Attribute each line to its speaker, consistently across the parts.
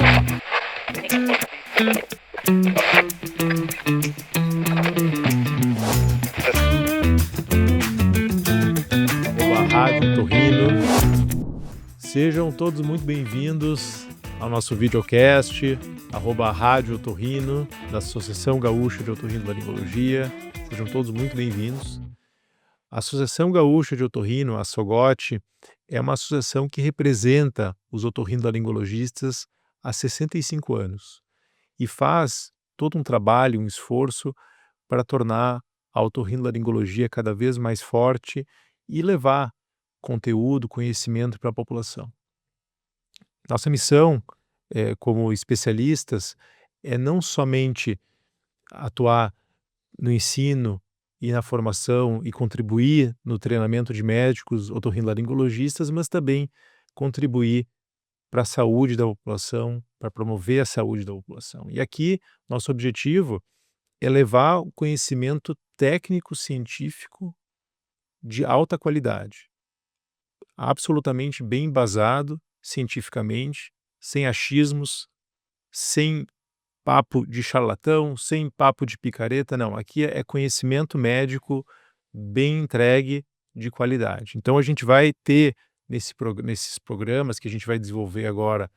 Speaker 1: Arroba Rádio Otorrino. Sejam todos muito bem-vindos ao nosso videocast, arroba Rádio Otorrino, da Associação Gaúcha de Otorrinolaringologia. Sejam todos muito bem-vindos. A Associação Gaúcha de Otorrino, a SOGOT, é uma associação que representa os otorrinolaringologistas há 65 anos e faz todo um trabalho, um esforço para tornar a otorrinolaringologia cada vez mais forte e levar conteúdo, conhecimento para a população. Nossa missão, como especialistas, é não somente atuar no ensino e na formação e contribuir no treinamento de médicos otorrinolaringologistas, mas também contribuir para a saúde da população, para promover a saúde da população. E aqui, nosso objetivo é levar o conhecimento técnico-científico de alta qualidade, absolutamente bem embasado cientificamente, sem achismos, sem papo de charlatão, sem papo de picareta, não. Aqui é conhecimento médico bem entregue, de qualidade. Então a gente vai ter nesses programas que a gente vai desenvolver agora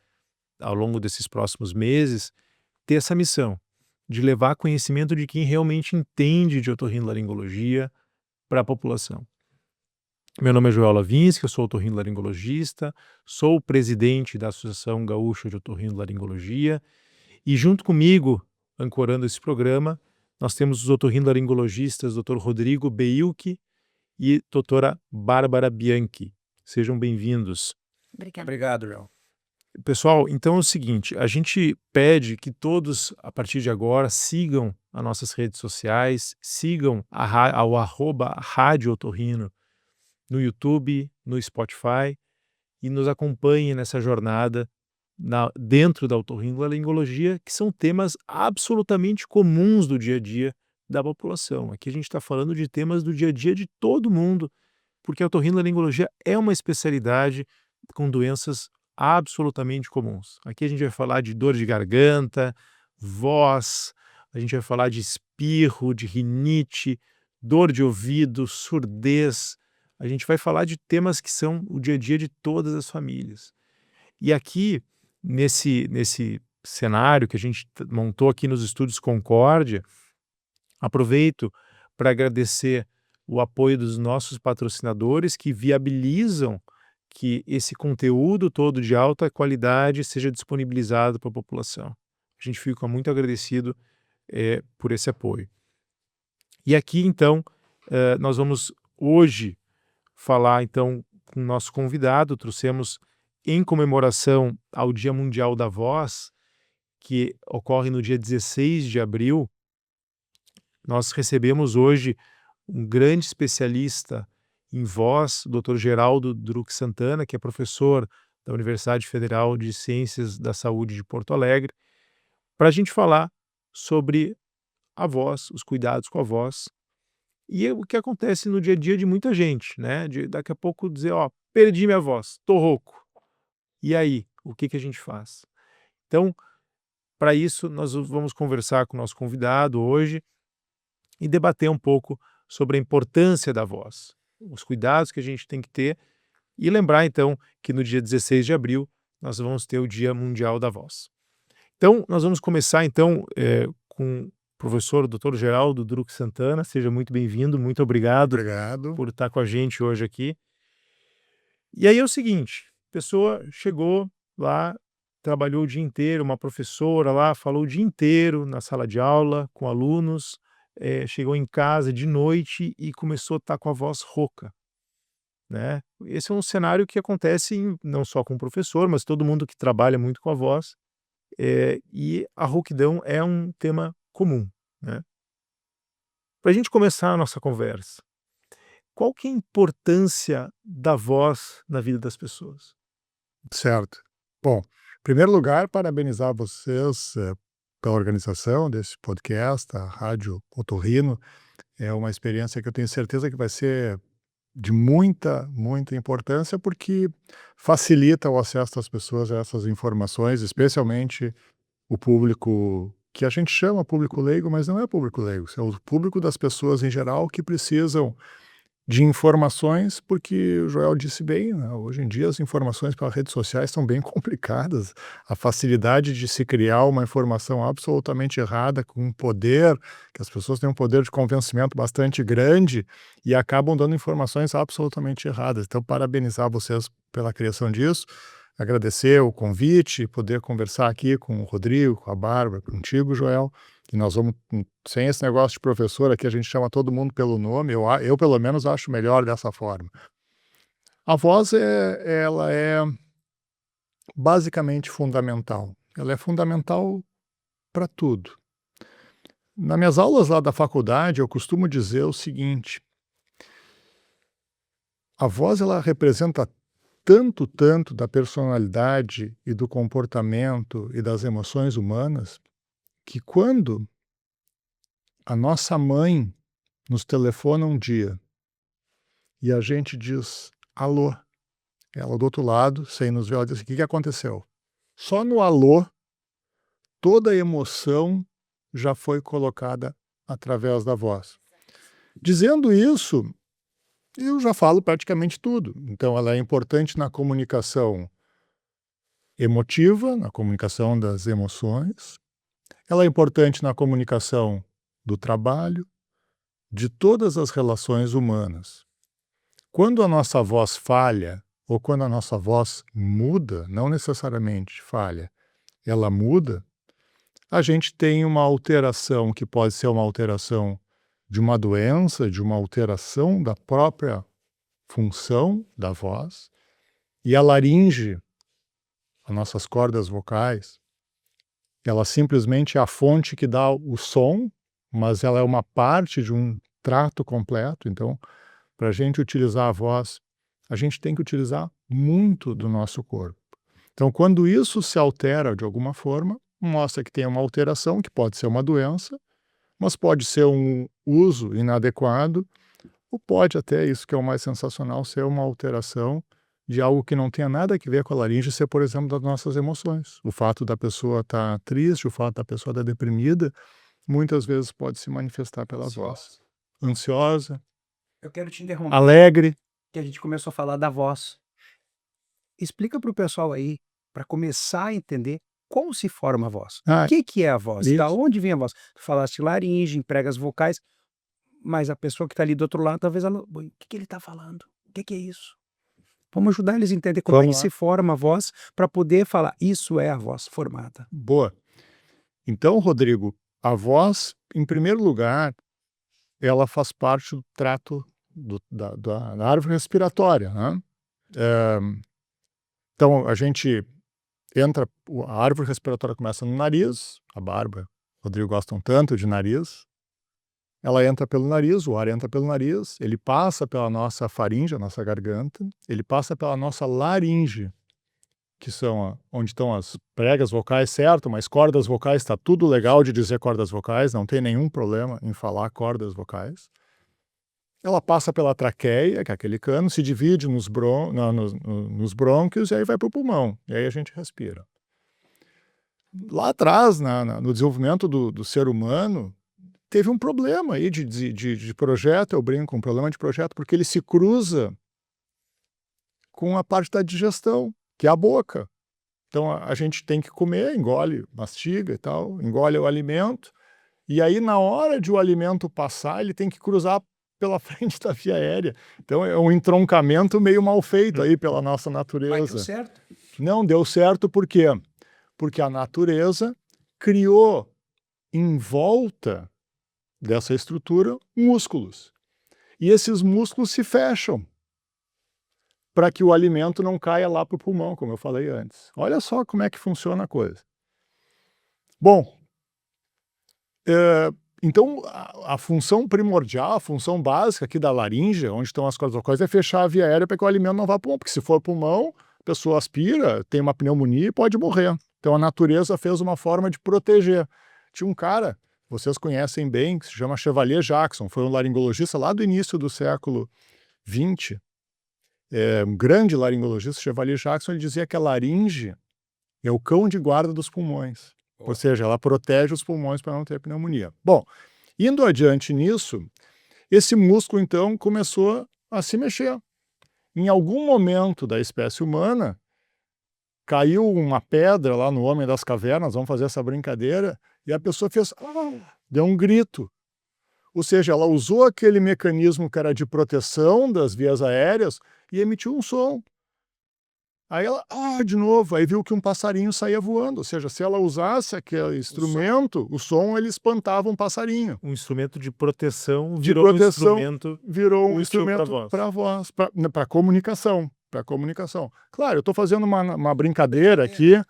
Speaker 1: ao longo desses próximos meses, ter essa missão de levar conhecimento de quem realmente entende de otorrinolaringologia para a população. Meu nome é Joel Lavinsky, eu sou otorrinolaringologista, sou o presidente da Associação Gaúcha de Otorrinolaringologia e junto comigo, ancorando esse programa, nós temos os otorrinolaringologistas Dr. Rodrigo Beilke e doutora Bárbara Bianchi. Sejam bem-vindos.
Speaker 2: Obrigada.
Speaker 3: Obrigado, Joel.
Speaker 1: Pessoal, então é o seguinte, a gente pede que todos, a partir de agora, sigam as nossas redes sociais, sigam ao arroba Rádio Otorrino no YouTube, no Spotify e nos acompanhem nessa jornada dentro da otorrinolaringologia, que são temas absolutamente comuns do dia a dia da população. Aqui a gente está falando de temas do dia a dia de todo mundo, porque a otorrinolaringologia é uma especialidade com doenças absolutamente comuns. Aqui a gente vai falar de dor de garganta, voz, a gente vai falar de espirro, de rinite, dor de ouvido, surdez. A gente vai falar de temas que são o dia a dia de todas as famílias. E aqui, nesse cenário que a gente montou aqui nos Estúdios Concórdia, aproveito para agradecer o apoio dos nossos patrocinadores que viabilizam que esse conteúdo todo de alta qualidade seja disponibilizado para a população. A gente fica muito agradecido por esse apoio. E aqui, então, nós vamos hoje falar, então, com o nosso convidado. Trouxemos, em comemoração ao Dia Mundial da Voz, que ocorre no dia 16 de abril, nós recebemos hoje um grande especialista em voz, o Dr. Geraldo Druck Santana, que é professor da Universidade Federal de Ciências da Saúde de Porto Alegre, para a gente falar sobre a voz, os cuidados com a voz e o que acontece no dia a dia de muita gente, né? Daqui a pouco dizer, perdi minha voz, tô rouco. E aí, o que a gente faz? Então, para isso, nós vamos conversar com o nosso convidado hoje e debater um pouco sobre a importância da voz, os cuidados que a gente tem que ter e lembrar, então, que no dia 16 de abril nós vamos ter o Dia Mundial da Voz. Então, nós vamos começar, então, com o professor Dr. Geraldo Druck Santana. Seja muito bem-vindo, muito obrigado por estar com a gente hoje aqui. E aí é o seguinte, a pessoa chegou lá, trabalhou o dia inteiro, uma professora lá falou o dia inteiro na sala de aula com alunos, chegou em casa de noite e começou a estar com a voz rouca, né? Esse é um cenário que acontece não só com o professor, mas todo mundo que trabalha muito com a voz, e a rouquidão é um tema comum, né? Para a gente começar a nossa conversa, qual que é a importância da voz na vida das pessoas?
Speaker 3: Certo. Bom, em primeiro lugar, parabenizar vocês pela organização desse podcast, a Rádio Otorrino. É uma experiência que eu tenho certeza que vai ser de muita, muita importância, porque facilita o acesso das pessoas a essas informações, especialmente o público que a gente chama público leigo, mas não é público leigo, é o público das pessoas em geral que precisam de informações, porque o Joel disse bem, né, hoje em dia as informações pelas redes sociais estão bem complicadas. A facilidade de se criar uma informação absolutamente errada, com um poder, que as pessoas têm um poder de convencimento bastante grande e acabam dando informações absolutamente erradas. Então, parabenizar vocês pela criação disso, agradecer o convite, poder conversar aqui com o Rodrigo, com a Bárbara, contigo, Joel, que nós vamos, sem esse negócio de professor aqui, a gente chama todo mundo pelo nome, eu pelo menos acho melhor dessa forma. A voz, ela é basicamente fundamental. Ela é fundamental para tudo. Nas minhas aulas lá da faculdade, eu costumo dizer o seguinte: a voz, ela representa tanto, tanto da personalidade e do comportamento e das emoções humanas, que quando a nossa mãe nos telefona um dia e a gente diz alô, ela do outro lado, sem nos ver, ela diz assim: "O que aconteceu?". Só no alô, toda a emoção já foi colocada através da voz. Dizendo isso, eu já falo praticamente tudo. Então ela é importante na comunicação emotiva, na comunicação das emoções, ela é importante na comunicação do trabalho, de todas as relações humanas. Quando a nossa voz falha, ou quando a nossa voz muda, não necessariamente falha, ela muda, a gente tem uma alteração que pode ser uma alteração de uma doença, de uma alteração da própria função da voz, e a laringe, as nossas cordas vocais, ela simplesmente é a fonte que dá o som, mas ela é uma parte de um trato completo. Então, para a gente utilizar a voz, a gente tem que utilizar muito do nosso corpo. Então, quando isso se altera de alguma forma, mostra que tem uma alteração, que pode ser uma doença, mas pode ser um uso inadequado, ou pode até, isso que é o mais sensacional, ser uma alteração de algo que não tenha nada a ver com a laringe, ser, por exemplo, das nossas emoções. O fato da pessoa estar triste, o fato da pessoa estar deprimida, muitas vezes pode se manifestar pela voz. Ansiosa,
Speaker 2: Eu quero te interromper,
Speaker 3: alegre.
Speaker 2: que a gente começou a falar da voz. Explica para o pessoal aí, para começar a entender como se forma a voz.
Speaker 3: Ah,
Speaker 2: O que é a voz? Da
Speaker 3: isso.
Speaker 2: onde vem a voz? Tu falaste laringe, empregas vocais, mas a pessoa que está ali do outro lado, talvez ela, "Oi, o que ele está falando? O que é isso?" Vamos ajudar eles a entender como é que
Speaker 3: Vamos lá.
Speaker 2: se forma a voz, para poder falar, isso é a voz formada.
Speaker 3: Boa. Então, Rodrigo, a voz, em primeiro lugar, ela faz parte do trato da árvore respiratória, né? Então, a gente entra, a árvore respiratória começa no nariz, a Bárbara, o Rodrigo gostam tanto de nariz, ela entra pelo nariz, o ar entra pelo nariz, ele passa pela nossa faringe, a nossa garganta, ele passa pela nossa laringe, que são onde estão as pregas vocais, certo, mas cordas vocais, está tudo legal de dizer cordas vocais, não tem nenhum problema em falar cordas vocais. Ela passa pela traqueia, que é aquele cano, se divide nos brônquios e aí vai para o pulmão, e aí a gente respira. Lá atrás, no desenvolvimento do ser humano, teve um problema aí de projeto, eu brinco, um problema de projeto, porque ele se cruza com a parte da digestão, que é a boca. Então a gente tem que comer, engole, mastiga e tal, engole o alimento, e aí na hora de o alimento passar, ele tem que cruzar pela frente da via aérea. Então é um entroncamento meio mal feito aí pela nossa
Speaker 2: Mas deu
Speaker 3: natureza.
Speaker 2: certo.
Speaker 3: Não deu certo por quê? Porque a natureza criou em volta dessa estrutura músculos. E esses músculos se fecham para que o alimento não caia lá para o pulmão, como eu falei antes. Olha só como é que funciona a coisa. Bom, então a função primordial, a função básica aqui da laringe, onde estão as cordas vocais, é fechar a via aérea para que o alimento não vá para o pulmão, porque se for pulmão, a pessoa aspira, tem uma pneumonia e pode morrer. Então a natureza fez uma forma de proteger. Tinha um cara, vocês conhecem bem, que se chama Chevalier Jackson, foi um laringologista lá do início do século XX, um grande laringologista, Chevalier Jackson, ele dizia que a laringe é o cão de guarda dos pulmões. Ou seja, ela protege os pulmões para não ter pneumonia. Bom, indo adiante nisso, esse músculo, então, começou a se mexer. Em algum momento da espécie humana, caiu uma pedra lá no Homem das Cavernas, vamos fazer essa brincadeira, e a pessoa fez, deu um grito. Ou seja, ela usou aquele mecanismo que era de proteção das vias aéreas e emitiu um som. Aí ela, de novo, aí viu que um passarinho saía voando. Ou seja, se ela usasse aquele instrumento, o som ele espantava um passarinho.
Speaker 1: Um instrumento de proteção
Speaker 3: De
Speaker 1: virou
Speaker 3: proteção,
Speaker 1: um instrumento
Speaker 3: virou um
Speaker 1: útil pra
Speaker 3: instrumento
Speaker 1: voz.
Speaker 3: para voz, para comunicação. Para comunicação. Claro, eu estou fazendo uma brincadeira aqui,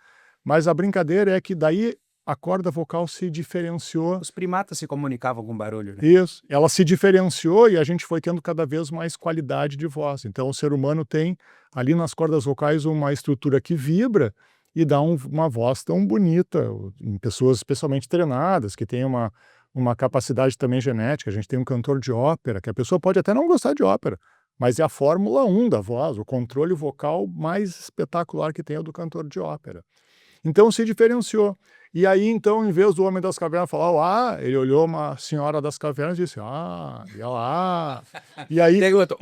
Speaker 3: mas a brincadeira é que daí a corda vocal se diferenciou.
Speaker 2: Os primatas se comunicavam com barulho, né?
Speaker 3: Isso, ela se diferenciou e a gente foi tendo cada vez mais qualidade de voz. Então o ser humano tem ali nas cordas vocais uma estrutura que vibra e dá uma voz tão bonita, em pessoas especialmente treinadas, que têm uma capacidade também genética. A gente tem um cantor de ópera, que a pessoa pode até não gostar de ópera, mas é a Fórmula 1 da voz, o controle vocal mais espetacular que tem é o do cantor de ópera. Então se diferenciou. E aí, então, em vez do Homem das Cavernas falar, ele olhou uma senhora das cavernas e disse, e ela, E aí,
Speaker 2: Daí o outro,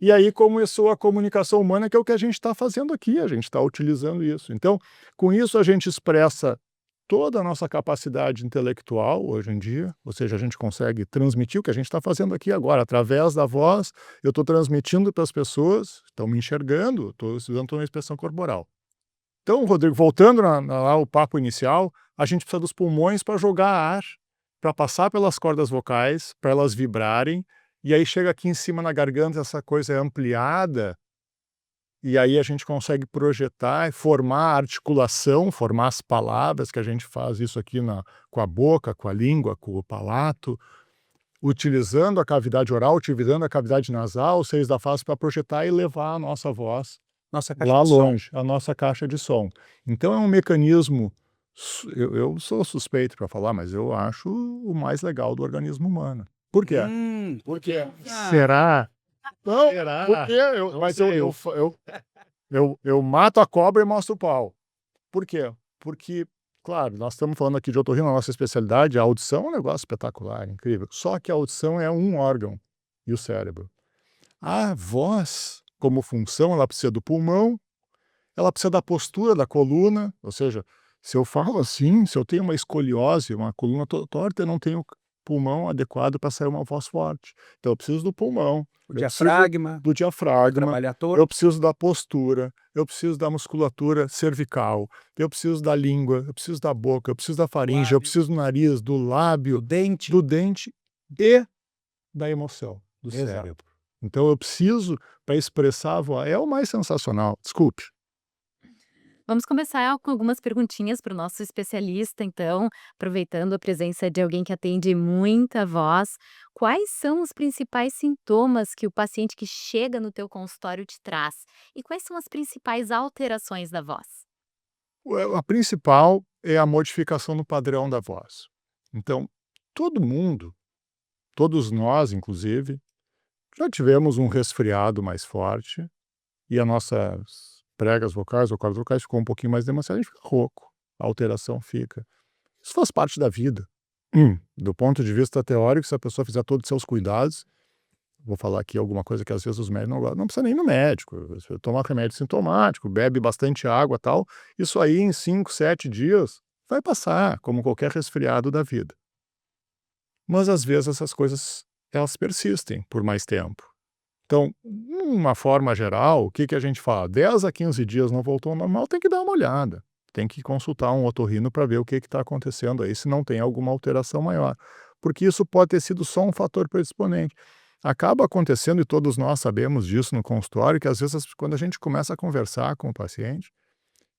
Speaker 3: E aí começou a comunicação humana, que é o que a gente está fazendo aqui, a gente está utilizando isso. Então, com isso a gente expressa toda a nossa capacidade intelectual hoje em dia, ou seja, a gente consegue transmitir o que a gente está fazendo aqui agora, através da voz, eu estou transmitindo para as pessoas, estão me enxergando, estou usando uma expressão corporal. Então, Rodrigo, voltando lá ao papo inicial, a gente precisa dos pulmões para jogar ar, para passar pelas cordas vocais, para elas vibrarem, e aí chega aqui em cima na garganta, essa coisa é ampliada, e aí a gente consegue projetar, formar a articulação, formar as palavras, que a gente faz isso aqui com a boca, com a língua, com o palato, utilizando a cavidade oral, utilizando a cavidade nasal, os seios da face para projetar e levar a nossa voz
Speaker 2: nossa caixa
Speaker 3: lá
Speaker 2: de som.
Speaker 3: longe, a nossa caixa de som. Então é um mecanismo, eu sou suspeito para falar, mas eu acho o mais legal do organismo humano. Por quê? Por quê? Será? Não,
Speaker 1: Será?
Speaker 3: porque
Speaker 1: Não sei.
Speaker 3: eu mato a cobra e mostro o pau. Por quê? Porque, claro, nós estamos falando aqui de otorrino, a nossa especialidade, a audição é um negócio espetacular, incrível. Só que a audição é um órgão, e o cérebro. A voz, como função, ela precisa do pulmão, ela precisa da postura da coluna, ou seja, se eu falo assim, se eu tenho uma escoliose, uma coluna torta, eu não tenho pulmão adequado para sair uma voz forte. Então eu preciso do pulmão,
Speaker 2: O diafragma,
Speaker 3: do diafragma,
Speaker 2: trabalhar todo.
Speaker 3: eu preciso da postura, eu preciso da musculatura cervical, eu preciso da língua, eu preciso da boca, eu preciso da faringe, eu
Speaker 2: Lábio.
Speaker 3: preciso do nariz, do lábio,
Speaker 2: O dente.
Speaker 3: do dente e da emoção, do
Speaker 2: Exato.
Speaker 3: cérebro. Então eu preciso, para expressar a voz, é o mais sensacional, desculpe.
Speaker 4: Vamos começar com algumas perguntinhas para o nosso especialista, então, aproveitando a presença de alguém que atende muita voz. Quais são os principais sintomas que o paciente que chega no teu consultório te traz? E quais são as principais alterações da voz?
Speaker 3: A principal é a modificação no padrão da voz. Então, todo mundo, todos nós, inclusive, já tivemos um resfriado mais forte e as nossas pregas vocais ou cordas vocais ficou um pouquinho mais demasiado, a gente fica rouco, a alteração fica. Isso faz parte da vida. Do ponto de vista teórico, se a pessoa fizer todos os seus cuidados, vou falar aqui alguma coisa que às vezes os médicos não gostam, não precisa nem ir no médico, você toma remédio sintomático, bebe bastante água e tal, isso aí em 5, 7 dias vai passar, como qualquer resfriado da vida. Mas às vezes essas coisas, elas persistem por mais tempo. Então, de uma forma geral, o que a gente fala? 10 a 15 dias não voltou ao normal, tem que dar uma olhada. Tem que consultar um otorrino para ver o que está acontecendo aí, se não tem alguma alteração maior. Porque isso pode ter sido só um fator predisponente. Acaba acontecendo, e todos nós sabemos disso no consultório, que às vezes quando a gente começa a conversar com o paciente,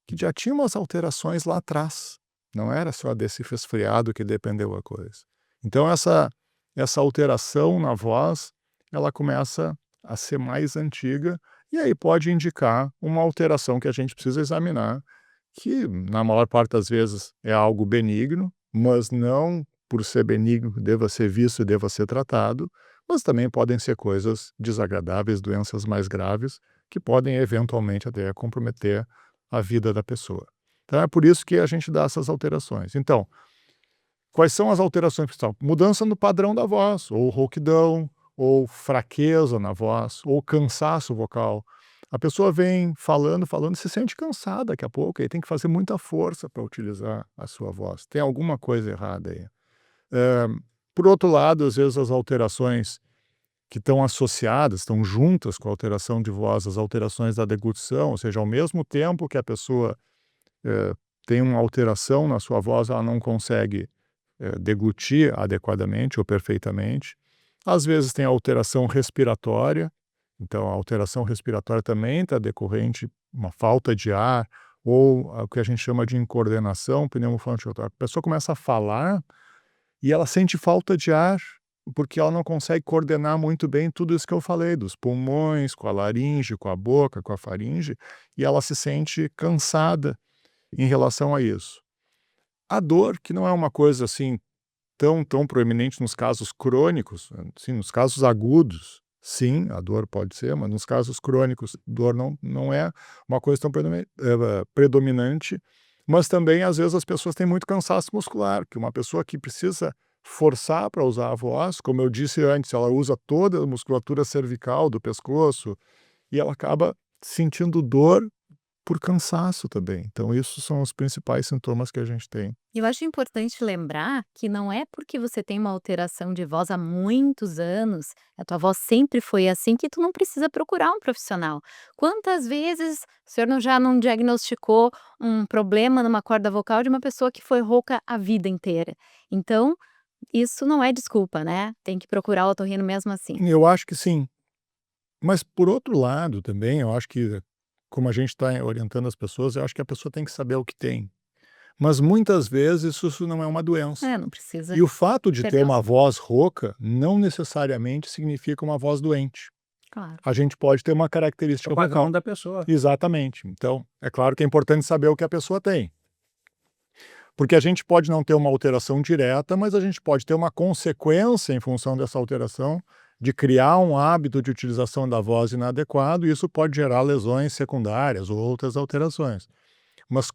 Speaker 3: que já tinha umas alterações lá atrás. Não era só desse resfriado que dependeu a coisa. Então essa alteração na voz, ela começa a ser mais antiga e aí pode indicar uma alteração que a gente precisa examinar, que na maior parte das vezes é algo benigno, mas não por ser benigno deva ser visto e deva ser tratado, mas também podem ser coisas desagradáveis, doenças mais graves, que podem eventualmente até comprometer a vida da pessoa. Então é por isso que a gente dá essas alterações. Então, quais são as alterações principais? Mudança no padrão da voz, ou rouquidão, ou fraqueza na voz, ou cansaço vocal. A pessoa vem falando, falando, se sente cansada daqui a pouco, aí tem que fazer muita força para utilizar a sua voz. Tem alguma coisa errada aí. Por outro lado, às vezes as alterações que estão associadas, estão juntas com a alteração de voz, as alterações da deglutição, ou seja, ao mesmo tempo que a pessoa tem uma alteração na sua voz, ela não consegue deglutir adequadamente ou perfeitamente. Às vezes tem alteração respiratória, então a alteração respiratória também está decorrente de uma falta de ar ou o que a gente chama de incoordenação pneumofonodilatória. A pessoa começa a falar e ela sente falta de ar porque ela não consegue coordenar muito bem tudo isso que eu falei, dos pulmões, com a laringe, com a boca, com a faringe, e ela se sente cansada em relação a isso. A dor, que não é uma coisa assim tão proeminente nos casos crônicos, assim, nos casos agudos, sim, a dor pode ser, mas nos casos crônicos, dor não é uma coisa tão predominante, mas também, às vezes, as pessoas têm muito cansaço muscular, que uma pessoa que precisa forçar para usar a voz, como eu disse antes, ela usa toda a musculatura cervical do pescoço e ela acaba sentindo dor por cansaço também. Então, isso são os principais sintomas que a gente tem.
Speaker 4: Eu acho importante lembrar que não é porque você tem uma alteração de voz há muitos anos, a tua voz sempre foi assim, que tu não precisa procurar um profissional. Quantas vezes o senhor já não diagnosticou um problema numa corda vocal de uma pessoa que foi rouca a vida inteira? Então, isso não é desculpa, né? Tem que procurar o otorrino mesmo assim.
Speaker 3: Eu acho que sim. Mas, por outro lado, também, eu acho que, como a gente está orientando as pessoas, eu acho que a pessoa tem que saber o que tem. Mas, muitas vezes, isso não é uma doença.
Speaker 4: Não precisa.
Speaker 3: E o fato de ter
Speaker 4: Perdão.
Speaker 3: uma voz rouca não necessariamente significa uma voz doente.
Speaker 4: Claro.
Speaker 3: A gente pode ter uma característica
Speaker 2: O
Speaker 3: vocal.
Speaker 2: padrão da pessoa.
Speaker 3: Exatamente. Então, é claro que é importante saber o que a pessoa tem. Porque a gente pode não ter uma alteração direta, mas a gente pode ter uma consequência em função dessa alteração de criar um hábito de utilização da voz inadequado, e isso pode gerar lesões secundárias ou outras alterações. Mas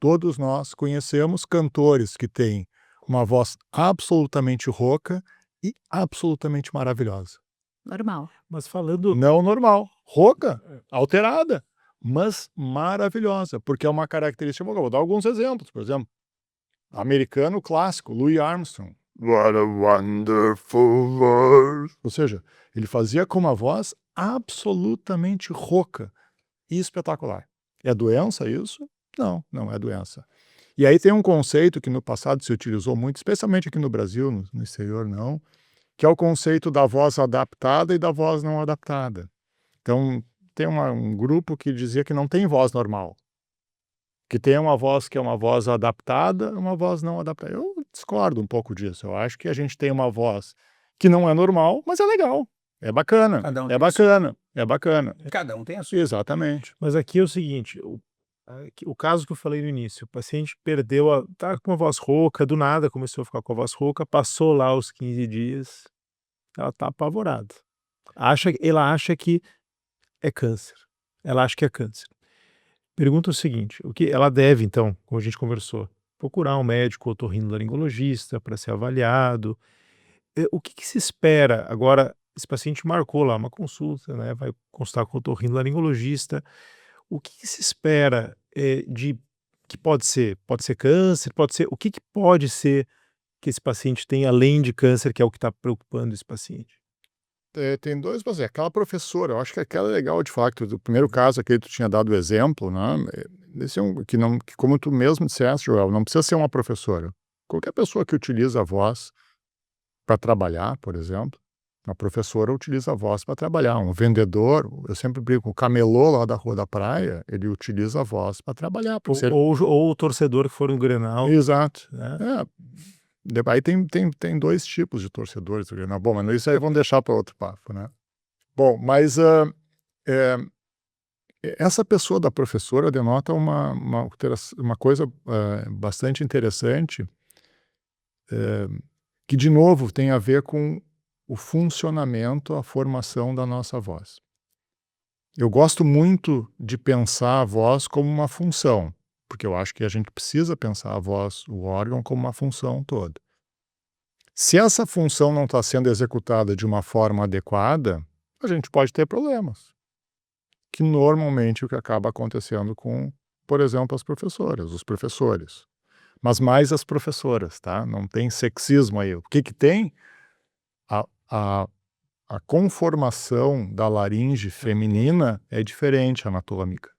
Speaker 3: todos nós conhecemos cantores que têm uma voz absolutamente rouca e absolutamente maravilhosa.
Speaker 4: Normal.
Speaker 1: Mas falando...
Speaker 3: Não normal, rouca, alterada, mas maravilhosa, porque é uma característica vocal. Vou dar alguns exemplos, por exemplo, americano clássico, Louis Armstrong. What a wonderful world. Ou seja, ele fazia com uma voz absolutamente rouca e espetacular. É doença isso? Não, não é doença. E aí tem um conceito que no passado se utilizou muito, especialmente aqui no Brasil, no exterior não, que é o conceito da voz adaptada e da voz não adaptada. Então, tem um grupo que dizia que não tem voz normal. Que tem uma voz que é uma voz adaptada, uma voz não adaptada. Eu discordo um pouco disso. Eu acho que a gente tem uma voz que não é normal, mas é legal. É bacana.
Speaker 2: Cada um
Speaker 3: É
Speaker 2: tem a
Speaker 3: bacana. É bacana.
Speaker 2: Cada um tem a sua.
Speaker 3: Exatamente.
Speaker 1: Mas aqui é o seguinte, o caso que eu falei no início, o paciente perdeu tá com uma voz rouca, do nada começou a ficar com a voz rouca, passou lá os 15 dias, ela tá apavorada. Ela acha que é câncer. Ela acha que é câncer. Pergunta o seguinte, o que ela deve, então, como a gente conversou, procurar um médico otorrinolaringologista para ser avaliado. O que se espera? Agora, esse paciente marcou lá uma consulta, né? Vai consultar com o otorrinolaringologista. O que se espera de que pode ser? Pode ser câncer? Pode ser. O que pode ser que esse paciente tem além de câncer, que é o que está preocupando esse paciente?
Speaker 3: Tem dois, mas aquela professora, eu acho que aquela é legal de fato. Do primeiro caso aqui tu tinha dado o exemplo, né? Esse é que como tu mesmo disseste, Joel, não precisa ser uma professora. Qualquer pessoa que utiliza a voz para trabalhar, por exemplo, a professora utiliza a voz para trabalhar. Um vendedor, eu sempre brinco, o camelô lá da Rua da Praia, ele utiliza a voz para trabalhar.
Speaker 1: Ou o torcedor que for no Grenal.
Speaker 3: Exato.
Speaker 1: Né?
Speaker 3: Aí tem dois tipos de torcedores do Grenal. Bom, mas isso aí vamos deixar para outro papo, né? Bom, mas essa pessoa da professora denota uma coisa bastante interessante, que de novo tem a ver com o funcionamento, a formação da nossa voz. Eu gosto muito de pensar a voz como uma função, porque eu acho que a gente precisa pensar a voz, o órgão, como uma função toda. Se essa função não está sendo executada de uma forma adequada, a gente pode ter problemas, que normalmente é o que acaba acontecendo com, por exemplo, as professoras, os professores. Mas mais as professoras, tá? Não tem sexismo aí. O que que tem? A conformação da laringe feminina é diferente anatômica.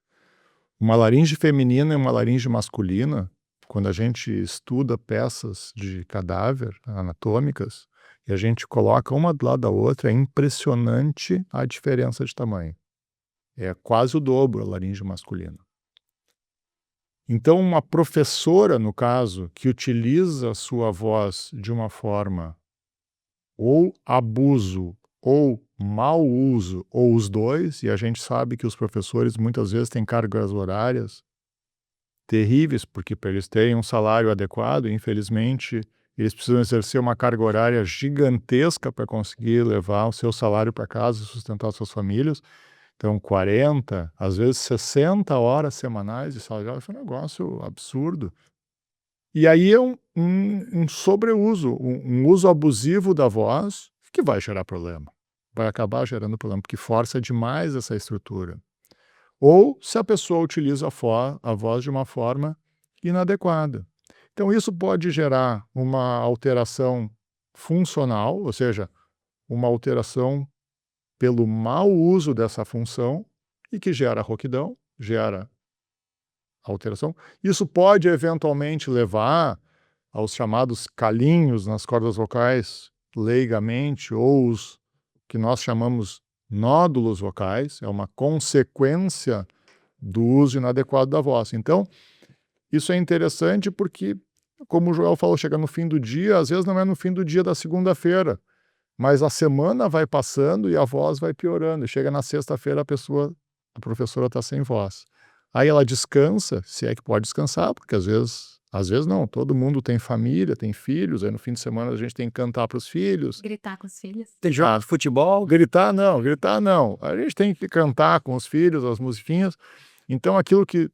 Speaker 3: Uma laringe feminina e uma laringe masculina, quando a gente estuda peças de cadáver anatômicas e a gente coloca uma do lado da outra, é impressionante a diferença de tamanho. É quase o dobro a laringe masculina. Então, uma professora, no caso, que utiliza a sua voz de uma forma ou abuso ou mau uso, ou os dois, e a gente sabe que os professores muitas vezes têm cargas horárias terríveis, porque para eles terem um salário adequado, infelizmente, eles precisam exercer uma carga horária gigantesca para conseguir levar o seu salário para casa e sustentar suas famílias. Então, 40, às vezes 60 horas semanais de salário, é um negócio absurdo. E aí é um sobreuso, um uso abusivo da voz que vai gerar problema. Vai acabar gerando problema, porque força demais essa estrutura. Ou se a pessoa utiliza a voz de uma forma inadequada. Então, isso pode gerar uma alteração funcional, ou seja, uma alteração pelo mau uso dessa função e que gera rouquidão, gera alteração. Isso pode eventualmente levar aos chamados calinhos nas cordas vocais, leigamente, ou os que nós chamamos nódulos vocais, é uma consequência do uso inadequado da voz. Então, isso é interessante porque, como o Joel falou, chega no fim do dia, às vezes não é no fim do dia da segunda-feira, mas a semana vai passando e a voz vai piorando. E chega na sexta-feira a professora está sem voz. Aí ela descansa, se é que pode descansar, porque às vezes não, todo mundo tem família, tem filhos, aí no fim de semana a gente tem que cantar para os filhos.
Speaker 4: Gritar com os filhos.
Speaker 2: Tem jogo de futebol.
Speaker 3: Gritar não. A gente tem que cantar com os filhos, as musiquinhas. Então aquilo que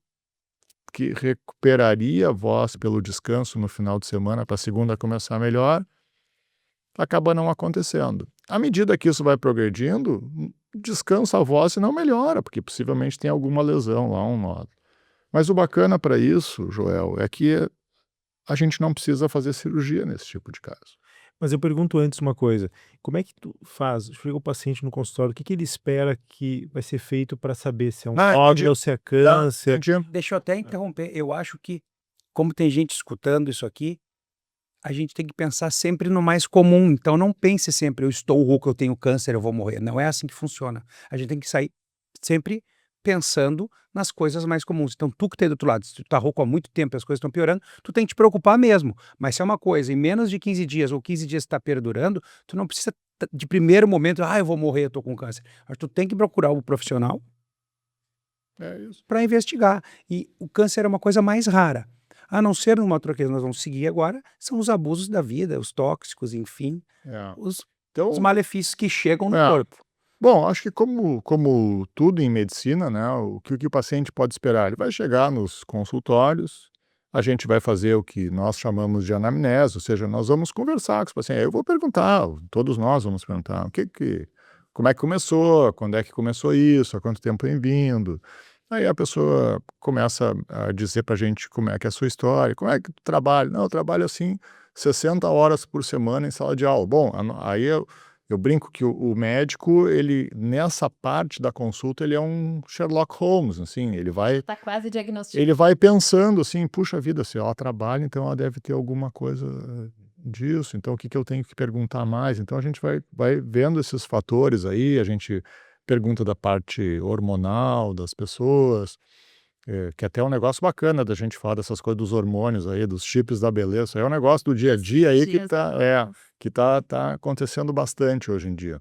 Speaker 3: recuperaria a voz pelo descanso no final de semana para a segunda começar melhor, acaba não acontecendo. À medida que isso vai progredindo, descansa a voz e não melhora, porque possivelmente tem alguma lesão lá, um nódulo. Mas o bacana para isso, Joel, é que a gente não precisa fazer cirurgia nesse tipo de caso.
Speaker 1: Mas eu pergunto antes uma coisa, como é que tu faz? Chega o paciente no consultório, o que ele espera que vai ser feito para saber se é um nódulo ou se é câncer?
Speaker 2: Deixa eu até interromper. Eu acho que, como tem gente escutando isso aqui, a gente tem que pensar sempre no mais comum. Então, não pense sempre, eu estou rouco, eu tenho câncer, eu vou morrer. Não é assim que funciona. A gente tem que sair sempre pensando nas coisas mais comuns. Então, tu que está aí do outro lado, se tu tá rouco há muito tempo e as coisas estão piorando, tu tem que te preocupar mesmo. Mas se é uma coisa, em menos de 15 dias ou 15 dias está perdurando, tu não precisa de primeiro momento, eu vou morrer, eu tô com câncer. Mas tu tem que procurar o profissional para investigar. E o câncer é uma coisa mais rara. A não ser numa outra coisa que nós vamos seguir agora, são os abusos da vida, os tóxicos, enfim, os malefícios que chegam no corpo.
Speaker 3: Bom, acho que como tudo em medicina, né, o que o paciente pode esperar? Ele vai chegar nos consultórios, a gente vai fazer o que nós chamamos de anamnese, ou seja, nós vamos conversar com os pacientes. Eu vou perguntar, todos nós vamos perguntar, como é que começou, quando é que começou isso, há quanto tempo tem vindo. Aí a pessoa começa a dizer pra gente como é que é a sua história, como é que tu trabalha. Não, eu trabalho assim 60 horas por semana em sala de aula. Bom, aí eu brinco que o médico, ele, nessa parte da consulta, ele é um Sherlock Holmes, assim, ele vai...
Speaker 4: Tá quase diagnosticado.
Speaker 3: Ele vai pensando assim, puxa vida, se ela trabalha, então ela deve ter alguma coisa disso, então o que eu tenho que perguntar mais? Então a gente vai vendo esses fatores aí, a gente pergunta da parte hormonal das pessoas, que até é um negócio bacana da gente falar dessas coisas dos hormônios aí, dos chips da beleza, é um negócio do dia a dia aí que tá acontecendo bastante hoje em dia.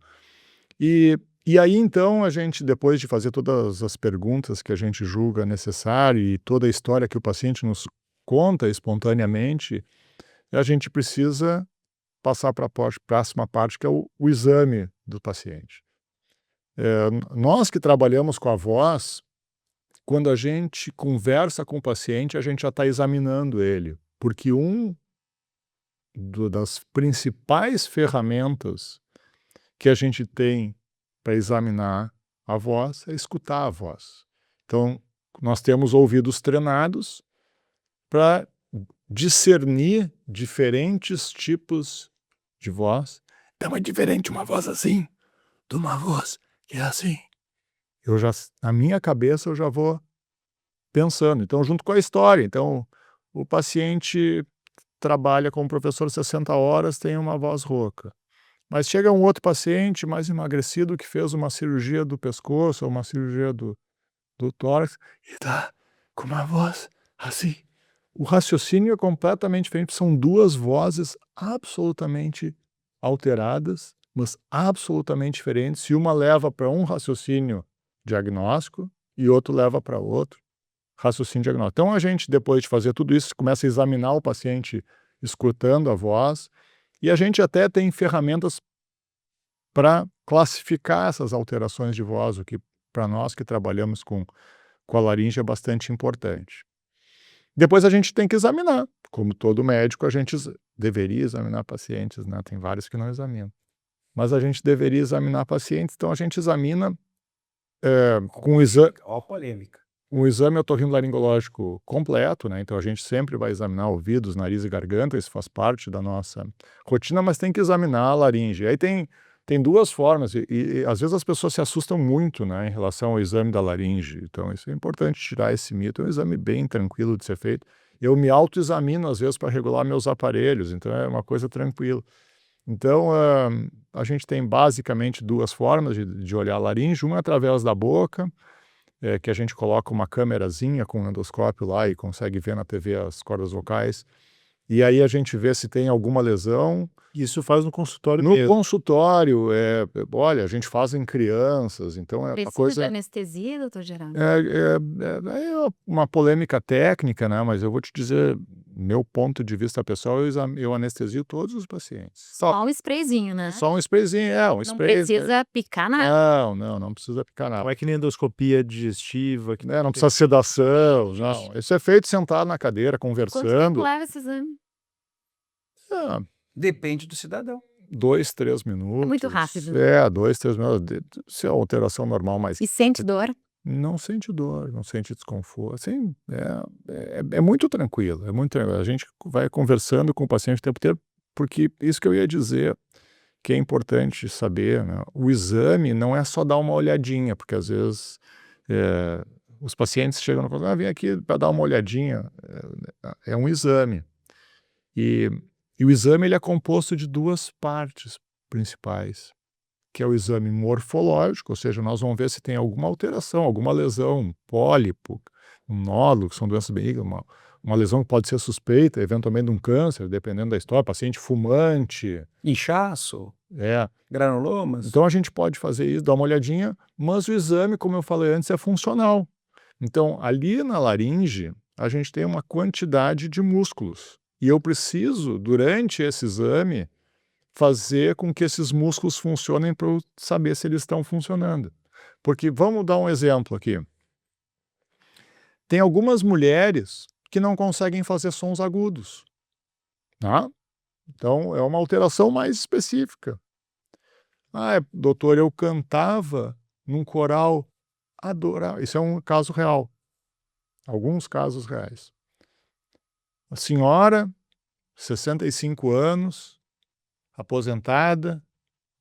Speaker 3: E aí então a gente, depois de fazer todas as perguntas que a gente julga necessário e toda a história que o paciente nos conta espontaneamente, a gente precisa passar para a próxima parte, que é o exame do paciente. Nós que trabalhamos com a voz, quando a gente conversa com o paciente, a gente já está examinando ele, porque das principais ferramentas que a gente tem para examinar a voz é escutar a voz. Então, nós temos ouvidos treinados para discernir diferentes tipos de voz. Então é diferente uma voz assim de uma voz que é assim. Na minha cabeça eu já vou pensando. Então, junto com a história. Então, o paciente trabalha como professor 60 horas, tem uma voz rouca. Mas chega um outro paciente mais emagrecido que fez uma cirurgia do pescoço ou uma cirurgia do tórax e tá com uma voz assim. O raciocínio é completamente diferente. São duas vozes absolutamente alteradas, mas absolutamente diferentes. E uma leva para um raciocínio diagnóstico e outro leva para outro raciocínio diagnóstico. Então, a gente, depois de fazer tudo isso, começa a examinar o paciente escutando a voz, e a gente até tem ferramentas para classificar essas alterações de voz, o que para nós que trabalhamos com a laringe é bastante importante. Depois a gente tem que examinar. Como todo médico, a gente deveria examinar pacientes, né? Tem vários que não examinam. Mas a gente deveria examinar pacientes, então a gente examina com o exame.
Speaker 2: Ó a polêmica.
Speaker 3: Um exame otorrinolaringológico completo, né? Então a gente sempre vai examinar ouvidos, nariz e garganta, isso faz parte da nossa rotina, mas tem que examinar a laringe. Aí tem duas formas, e às vezes as pessoas se assustam muito, né, em relação ao exame da laringe. Então isso é importante tirar esse mito. É um exame bem tranquilo de ser feito. Eu me autoexamino às vezes para regular meus aparelhos, então é uma coisa tranquila. Então a gente tem basicamente duas formas de olhar a laringe, uma através da boca, que a gente coloca uma câmerazinha com um endoscópio lá e consegue ver na TV as cordas vocais. E aí a gente vê se tem alguma lesão.
Speaker 1: Isso faz no consultório
Speaker 3: No
Speaker 1: mesmo.
Speaker 3: consultório, olha, a gente faz em crianças, então é uma
Speaker 4: Precisa de
Speaker 3: coisa...
Speaker 4: anestesia, doutor Geraldo?
Speaker 3: É uma polêmica técnica, né? Mas eu vou te dizer, meu ponto de vista pessoal, eu anestesio todos os pacientes.
Speaker 4: Só um sprayzinho, né?
Speaker 3: Só um sprayzinho, um
Speaker 4: Não
Speaker 3: spray.
Speaker 4: precisa picar nada.
Speaker 3: Não precisa picar nada.
Speaker 1: Não é que nem endoscopia digestiva. Que
Speaker 3: Não precisa sedação, não. Isso é feito sentado na cadeira,
Speaker 4: Quanto tempo
Speaker 3: conversando.
Speaker 4: leva esse exame?
Speaker 2: Depende do cidadão.
Speaker 3: 2, 3 minutos.
Speaker 4: É muito rápido.
Speaker 3: 2, 3 minutos. Se é uma alteração normal, mas
Speaker 4: E sente dor?
Speaker 3: não sente dor, não sente desconforto. Assim, é muito tranquilo, é muito tranquilo. A gente vai conversando com o paciente o tempo inteiro, porque isso que eu ia dizer, que é importante saber, né? O exame não é só dar uma olhadinha, porque às vezes os pacientes chegam e falam, vem aqui para dar uma olhadinha. É um exame. E o exame ele é composto de duas partes principais, que é o exame morfológico, ou seja, nós vamos ver se tem alguma alteração, alguma lesão, um pólipo, um nódulo, que são doenças benignas, uma lesão que pode ser suspeita, eventualmente um câncer, dependendo da história, paciente fumante.
Speaker 2: Inchaço,
Speaker 3: É.
Speaker 2: granulomas.
Speaker 3: Então a gente pode fazer isso, dar uma olhadinha, mas o exame, como eu falei antes, é funcional. Então, ali na laringe, a gente tem uma quantidade de músculos. E eu preciso, durante esse exame, fazer com que esses músculos funcionem para eu saber se eles estão funcionando. Porque, vamos dar um exemplo aqui. Tem algumas mulheres que não conseguem fazer sons agudos. Tá? Então, é uma alteração mais específica. Doutor, eu cantava num coral, adorava. Isso é um caso real. Alguns casos reais. A senhora, 65 anos, aposentada,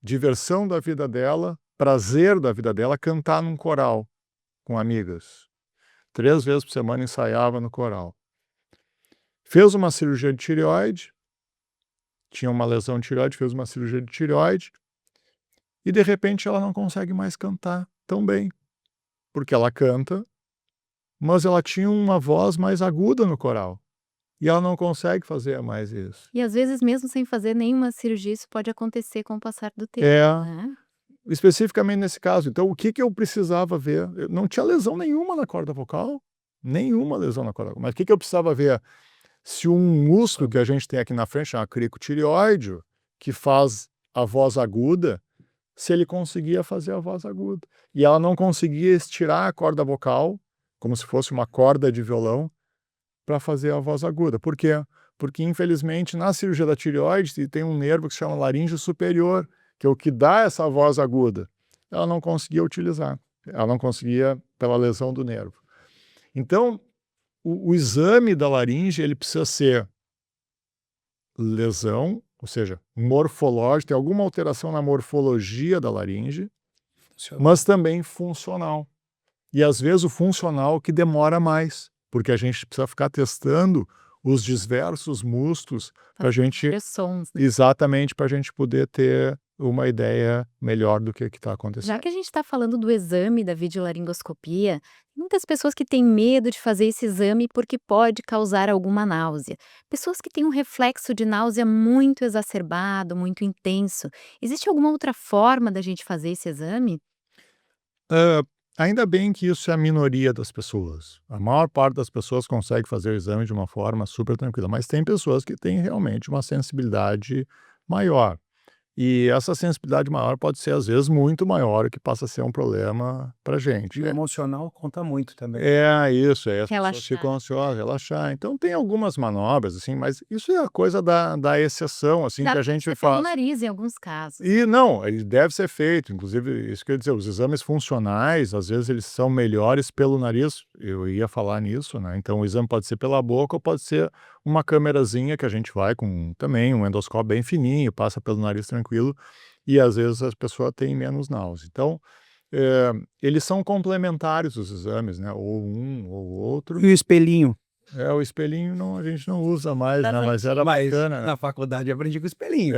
Speaker 3: diversão da vida dela, prazer da vida dela, cantar num coral com amigas. 3 vezes por semana ensaiava no coral. Fez uma cirurgia de tireoide, tinha uma lesão de tireoide, fez uma cirurgia de tireoide, e de repente ela não consegue mais cantar tão bem, porque ela canta, mas ela tinha uma voz mais aguda no coral. E ela não consegue fazer mais isso.
Speaker 4: E às vezes, mesmo sem fazer nenhuma cirurgia, isso pode acontecer com o passar do tempo, né?
Speaker 3: Especificamente nesse caso. Então, o que eu precisava ver? Eu não tinha lesão nenhuma na corda vocal. Nenhuma lesão na corda vocal. Mas o que eu precisava ver? Se um músculo que a gente tem aqui na frente, chama cricotireoide, que faz a voz aguda, se ele conseguia fazer a voz aguda. E ela não conseguia estirar a corda vocal, como se fosse uma corda de violão, para fazer a voz aguda. Por quê? Porque, infelizmente, na cirurgia da tireoide tem um nervo que se chama laríngeo superior, que é o que dá essa voz aguda. Ela não conseguia utilizar. Ela não conseguia pela lesão do nervo. Então, o exame da laringe, ele precisa ser lesão, ou seja, morfológico, tem alguma alteração na morfologia da laringe, mas também funcional. E às vezes o funcional que demora mais, porque a gente precisa ficar testando os diversos músculos para a gente,
Speaker 4: Vários sons, né?
Speaker 3: exatamente, para a gente poder ter uma ideia melhor do que está
Speaker 4: Já
Speaker 3: acontecendo.
Speaker 4: que a gente está falando do exame da videolaringoscopia, tem muitas pessoas que têm medo de fazer esse exame porque pode causar alguma náusea. Pessoas que têm um reflexo de náusea muito exacerbado, muito intenso. Existe alguma outra forma da gente fazer esse exame?
Speaker 3: Ainda bem que isso é a minoria das pessoas. A maior parte das pessoas consegue fazer o exame de uma forma super tranquila, mas tem pessoas que têm realmente uma sensibilidade maior. E essa sensibilidade maior pode ser, às vezes, muito maior, o que passa a ser um problema para a gente.
Speaker 2: E o emocional conta muito também.
Speaker 3: É isso, aí as pessoas
Speaker 4: Relaxar.
Speaker 3: ficam ansiosas, relaxar. Então tem algumas manobras, assim, mas isso é a coisa da exceção, assim,
Speaker 4: Dá
Speaker 3: que a
Speaker 4: pra
Speaker 3: gente
Speaker 4: fazer pelo
Speaker 3: faz.
Speaker 4: nariz em alguns casos.
Speaker 3: E não, ele deve ser feito, inclusive, isso quer dizer, os exames funcionais, às vezes eles são melhores pelo nariz, eu ia falar nisso, né? Então o exame pode ser pela boca ou pode ser uma câmerazinha que a gente vai com também um endoscópio bem fininho, passa pelo nariz tranquilo, e às vezes a pessoa tem menos náusea. Então, eles são complementares os exames, né? Ou um ou outro.
Speaker 2: E o espelhinho?
Speaker 3: O espelhinho não, a gente não usa mais,
Speaker 4: Das
Speaker 3: né? Mas era
Speaker 2: Mas
Speaker 3: bacana, né?
Speaker 2: na faculdade eu aprendi com o espelhinho.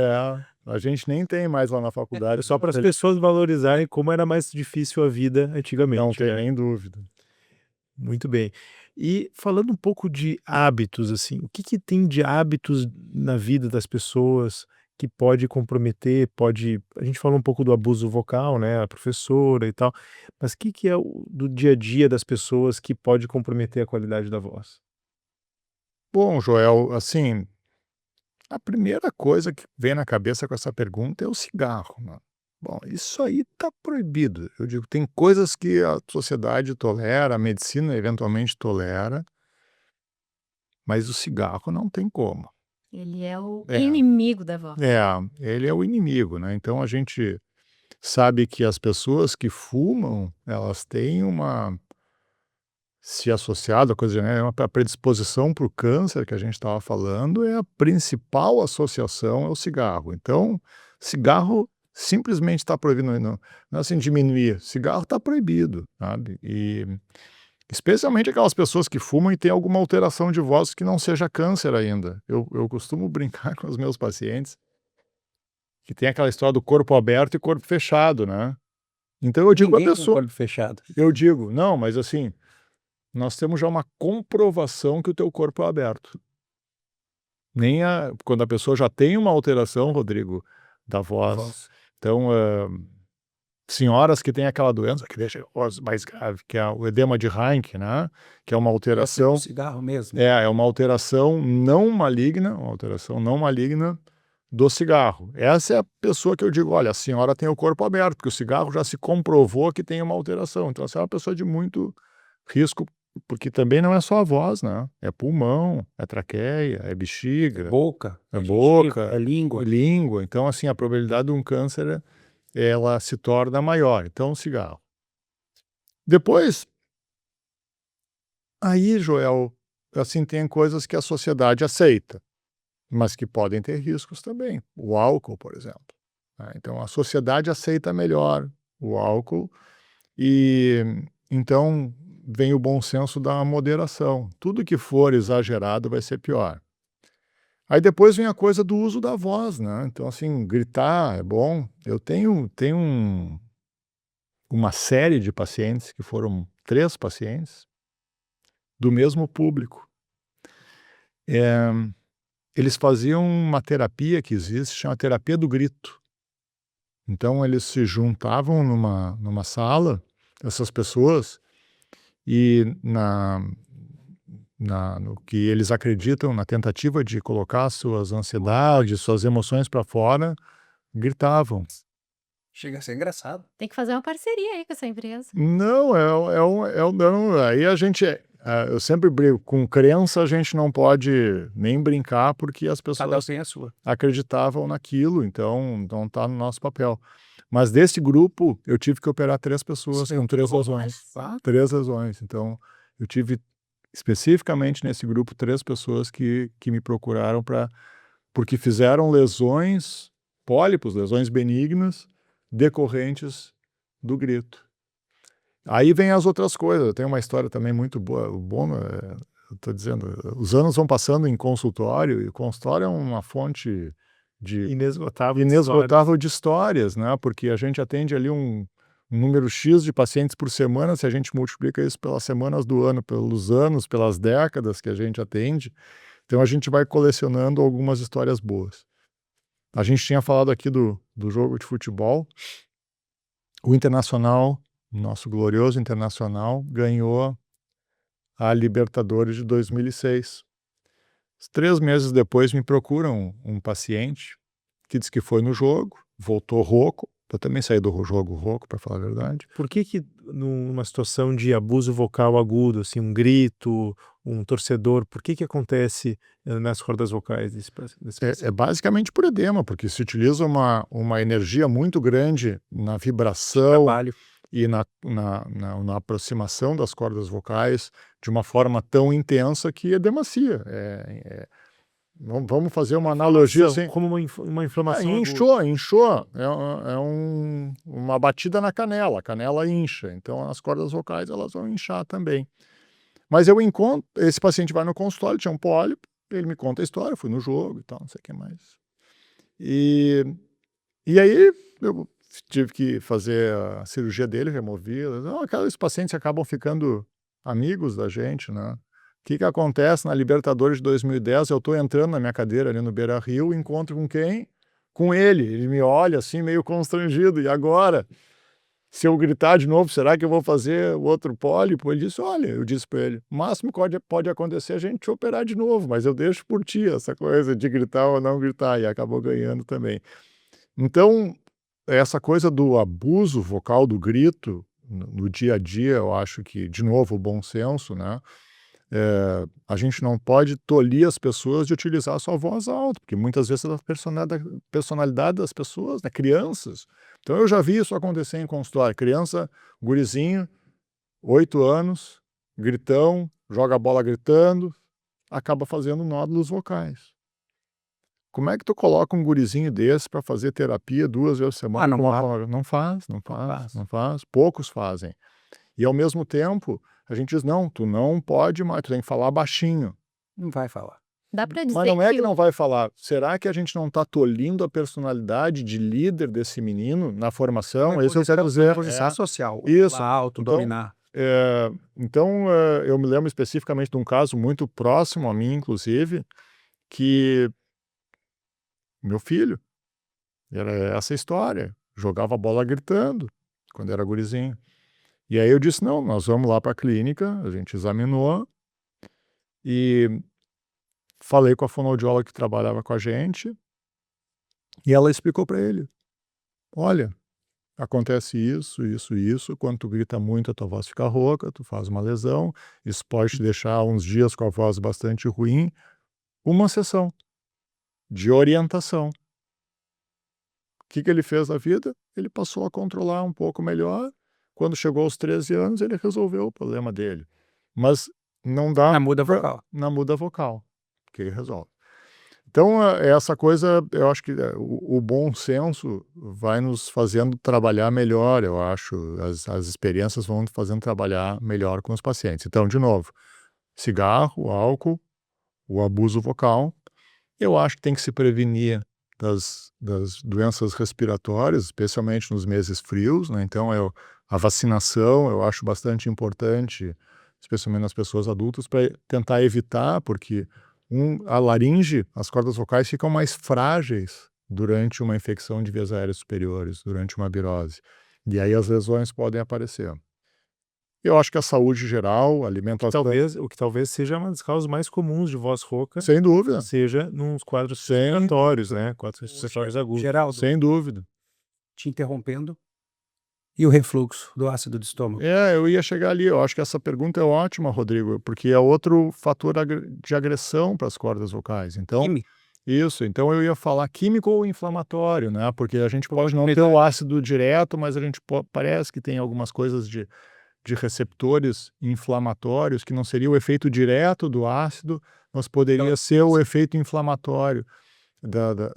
Speaker 3: A gente nem tem mais lá na faculdade.
Speaker 1: Só para as pessoas valorizarem como era mais difícil a vida antigamente.
Speaker 3: Não tem
Speaker 1: né?
Speaker 3: nem dúvida.
Speaker 1: Muito bem. E falando um pouco de hábitos, assim, o que tem de hábitos na vida das pessoas que pode comprometer, a gente falou um pouco do abuso vocal, né, a professora e tal, mas o que é do dia a dia das pessoas que pode comprometer a qualidade da voz?
Speaker 3: Bom, Joel, assim, a primeira coisa que vem na cabeça com essa pergunta é o cigarro, né? Bom, isso aí está proibido. Eu digo, tem coisas que a sociedade tolera, a medicina eventualmente tolera, mas o cigarro não tem como.
Speaker 4: Ele é o
Speaker 3: É.
Speaker 4: inimigo da voz.
Speaker 3: Ele é o inimigo, né? Então a gente sabe que as pessoas que fumam, elas têm se associado a coisa genética, uma predisposição para o câncer que a gente estava falando, é a principal associação é o cigarro. Então, cigarro simplesmente está proibido, não é assim diminuir, cigarro está proibido, sabe? E especialmente aquelas pessoas que fumam e têm alguma alteração de voz que não seja câncer ainda. Eu costumo brincar com os meus pacientes que tem aquela história do corpo aberto e corpo fechado, né? Então eu digo à
Speaker 2: Ninguém com o
Speaker 3: pessoa,
Speaker 2: corpo fechado.
Speaker 3: eu digo, não, mas assim, nós temos já uma comprovação que o teu corpo é aberto. Quando a pessoa já tem uma alteração, Rodrigo, da voz. Então, senhoras que têm aquela doença que deixa a voz mais grave, que é o edema de Heinck, né? Que é uma alteração.
Speaker 2: O cigarro mesmo.
Speaker 3: É uma alteração não maligna, do cigarro. Essa é a pessoa que eu digo, olha, a senhora tem o corpo aberto, porque o cigarro já se comprovou que tem uma alteração. Então, essa é uma pessoa de muito risco, porque também não é só a voz, né? É pulmão, é traqueia, é bexiga,
Speaker 2: Boca.
Speaker 3: é boca,
Speaker 2: É língua.
Speaker 3: língua. Então, assim, a probabilidade de um câncer, ela se torna maior. Então, cigarro. Depois, aí, Joel, assim, tem coisas que a sociedade aceita, mas que podem ter riscos também. O álcool, por exemplo, né? Então, a sociedade aceita melhor o álcool e, então, vem o bom senso da moderação. Tudo que for exagerado vai ser pior. Aí depois vem a coisa do uso da voz, né? Então, assim, gritar é bom. Eu tenho uma série de pacientes, que foram 3 pacientes, do mesmo público. Eles faziam uma terapia que existe, chama terapia do grito. Então, eles se juntavam numa sala, essas pessoas, e no que eles acreditam, na tentativa de colocar suas ansiedades, suas emoções para fora, gritavam.
Speaker 2: Chega a ser engraçado.
Speaker 4: Tem que fazer uma parceria aí com essa empresa.
Speaker 3: Não, aí a gente, eu sempre brigo, com crença a gente não pode nem brincar, porque as
Speaker 2: Cada um
Speaker 3: pessoas
Speaker 2: tem a sua.
Speaker 3: acreditavam naquilo, então não está no nosso papel. Mas desse grupo, eu tive que operar 3 pessoas com 3 lesões.
Speaker 2: Ah,
Speaker 3: 3 lesões. Então, eu tive especificamente nesse grupo 3 pessoas que me procuraram porque fizeram lesões, pólipos, lesões benignas, decorrentes do grito. Aí vem as outras coisas. Eu tenho uma história também muito boa. O bom, eu estou dizendo, os anos vão passando em consultório, e o consultório é uma fonte inesgotável de histórias, né? Porque a gente atende ali um número X de pacientes por semana. Se a gente multiplica isso pelas semanas do ano, pelos anos, pelas décadas que a gente atende, então a gente vai colecionando algumas histórias boas. A gente tinha falado aqui do jogo de futebol. O Internacional, nosso glorioso Internacional, ganhou a Libertadores de 2006. 3 meses depois me procuram um paciente que disse que foi no jogo, voltou rouco. Eu também saí do jogo rouco, para falar a verdade.
Speaker 1: Por que numa situação de abuso vocal agudo, assim, um grito, um torcedor, por que acontece nas cordas vocais desse paciente?
Speaker 3: É basicamente por edema, porque se utiliza uma energia muito grande na vibração
Speaker 2: trabalho.
Speaker 3: e na aproximação das cordas vocais de uma forma tão intensa que edemacia. Vamos fazer uma analogia assim.
Speaker 1: Como uma inflamação aguda.
Speaker 3: Inchou. Uma batida na canela. A canela incha. Então as cordas vocais elas vão inchar também. Mas eu encontro, esse paciente vai no consultório, tinha um pólipo, ele me conta a história, fui no jogo e tal, não sei o que mais. E aí eu tive que fazer a cirurgia dele, removi. Aqueles pacientes acabam ficando amigos da gente, né? O que acontece na Libertadores de 2010? Eu estou entrando na minha cadeira ali no Beira-Rio, encontro com quem? Com ele. Ele me olha assim, meio constrangido. E agora? Se eu gritar de novo, será que eu vou fazer o outro pólipo? Ele disse, olha, eu disse para ele, o máximo que pode acontecer é a gente te operar de novo, mas eu deixo por ti essa coisa de gritar ou não gritar. E acabou ganhando também. Então, essa coisa do abuso vocal, do grito, no dia a dia, eu acho que, de novo, o bom senso, né? A gente não pode tolir as pessoas de utilizar a sua voz alta, porque muitas vezes é da personalidade das pessoas, né? Crianças. Então eu já vi isso acontecer em consultório. Criança, gurizinho, 8 anos, gritão, joga a bola gritando, acaba fazendo nódulos vocais. Como é que tu coloca um gurizinho desse para fazer terapia 2 vezes por semana? Não faz. Poucos fazem. E ao mesmo tempo, a gente diz, não, tu não pode mais, tu tem que falar baixinho.
Speaker 2: Não vai falar.
Speaker 4: Dá para dizer
Speaker 3: Mas não é que
Speaker 4: o-
Speaker 3: não vai falar. Será que a gente não está tolindo a personalidade de líder desse menino na formação? É isso que eu quero dizer.
Speaker 2: Posição social.
Speaker 3: Isso.
Speaker 2: Falar alto,
Speaker 3: Então,
Speaker 2: dominar.
Speaker 3: Então, eu me lembro especificamente de um caso muito próximo a mim, inclusive, que meu filho, era essa história, jogava bola gritando quando era gurizinho. E aí eu disse, não, nós vamos lá para a clínica, a gente examinou e falei com a fonoaudióloga que trabalhava com a gente e ela explicou para ele, olha, acontece isso, quando tu grita muito a tua voz fica rouca, tu faz uma lesão, isso pode te deixar uns dias com a voz bastante ruim, uma sessão de orientação. O que ele fez na vida? Ele passou a controlar um pouco melhor. Quando chegou aos 13 anos, ele resolveu o problema dele. Mas não dá...
Speaker 2: Na muda vocal.
Speaker 3: Na muda vocal, que ele resolve. Então, essa coisa, eu acho que o bom senso vai nos fazendo trabalhar melhor, eu acho. As experiências vão nos fazendo trabalhar melhor com os pacientes. Então, de novo, cigarro, álcool, o abuso vocal. Eu acho que tem que se prevenir das doenças respiratórias, especialmente nos meses frios, né? Então, a vacinação eu acho bastante importante, especialmente nas pessoas adultas, para tentar evitar, porque a laringe, as cordas vocais ficam mais frágeis durante uma infecção de vias aéreas superiores, durante uma virose. E aí as lesões podem aparecer. Eu acho que a saúde geral, a alimentação,
Speaker 1: O que talvez seja uma das causas mais comuns de voz rouca,
Speaker 3: sem dúvida,
Speaker 1: seja nos quadros
Speaker 3: sem,
Speaker 1: respiratórios, né? Quadros respiratórios agudos.
Speaker 2: Geraldo,
Speaker 3: sem dúvida.
Speaker 2: te interrompendo, e o refluxo do ácido do estômago?
Speaker 3: Eu ia chegar ali. Eu acho que essa pergunta é ótima, Rodrigo, porque é outro fator de agressão para as cordas vocais. Então,
Speaker 2: Químico.
Speaker 3: isso. Então eu ia falar químico ou inflamatório, né? Porque a gente pode não ter o ácido direto, mas a gente parece que tem algumas coisas de receptores inflamatórios que não seria o efeito direto do ácido, mas poderia ser o efeito inflamatório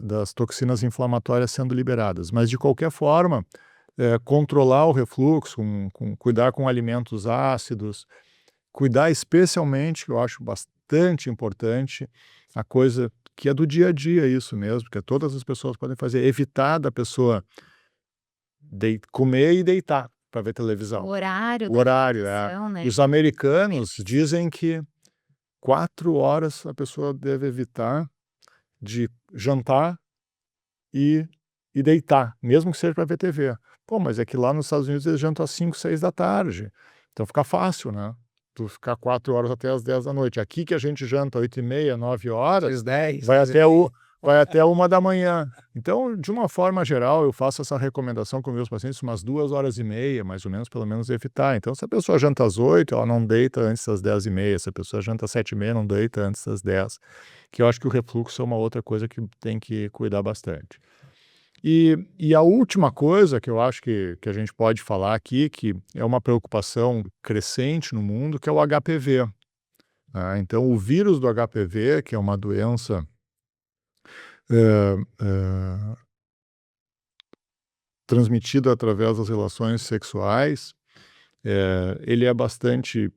Speaker 3: das toxinas inflamatórias sendo liberadas. Mas, de qualquer forma, controlar o refluxo, cuidar com alimentos ácidos, cuidar especialmente, que eu acho bastante importante, a coisa que é do dia a dia isso mesmo, que todas as pessoas podem fazer, evitar da pessoa comer e deitar para ver televisão.
Speaker 4: O horário
Speaker 3: O
Speaker 4: da
Speaker 3: horário,
Speaker 4: refeição, né?
Speaker 3: Os americanos dizem que 4 horas a pessoa deve evitar de jantar e deitar, mesmo que seja para ver TV. Pô, mas é que lá nos Estados Unidos eles jantam às 5, 6 da tarde. Então fica fácil, né? Tu ficar 4 horas até às 10 da noite. Aqui que a gente janta 8h30, 9 horas,
Speaker 2: Às 10,
Speaker 3: vai até 1 da manhã. Então, de uma forma geral, eu faço essa recomendação com meus pacientes, umas 2h30, mais ou menos, pelo menos evitar. Então, se a pessoa janta às 8, ela não deita antes das 10h30. Se a pessoa janta às 7h30, não deita antes das 10. Que eu acho que o refluxo é uma outra coisa que tem que cuidar bastante. E a última coisa que eu acho que a gente pode falar aqui, que é uma preocupação crescente no mundo, que é o HPV. Então, o vírus do HPV, que é uma doença transmitida através das relações sexuais, ele é bastante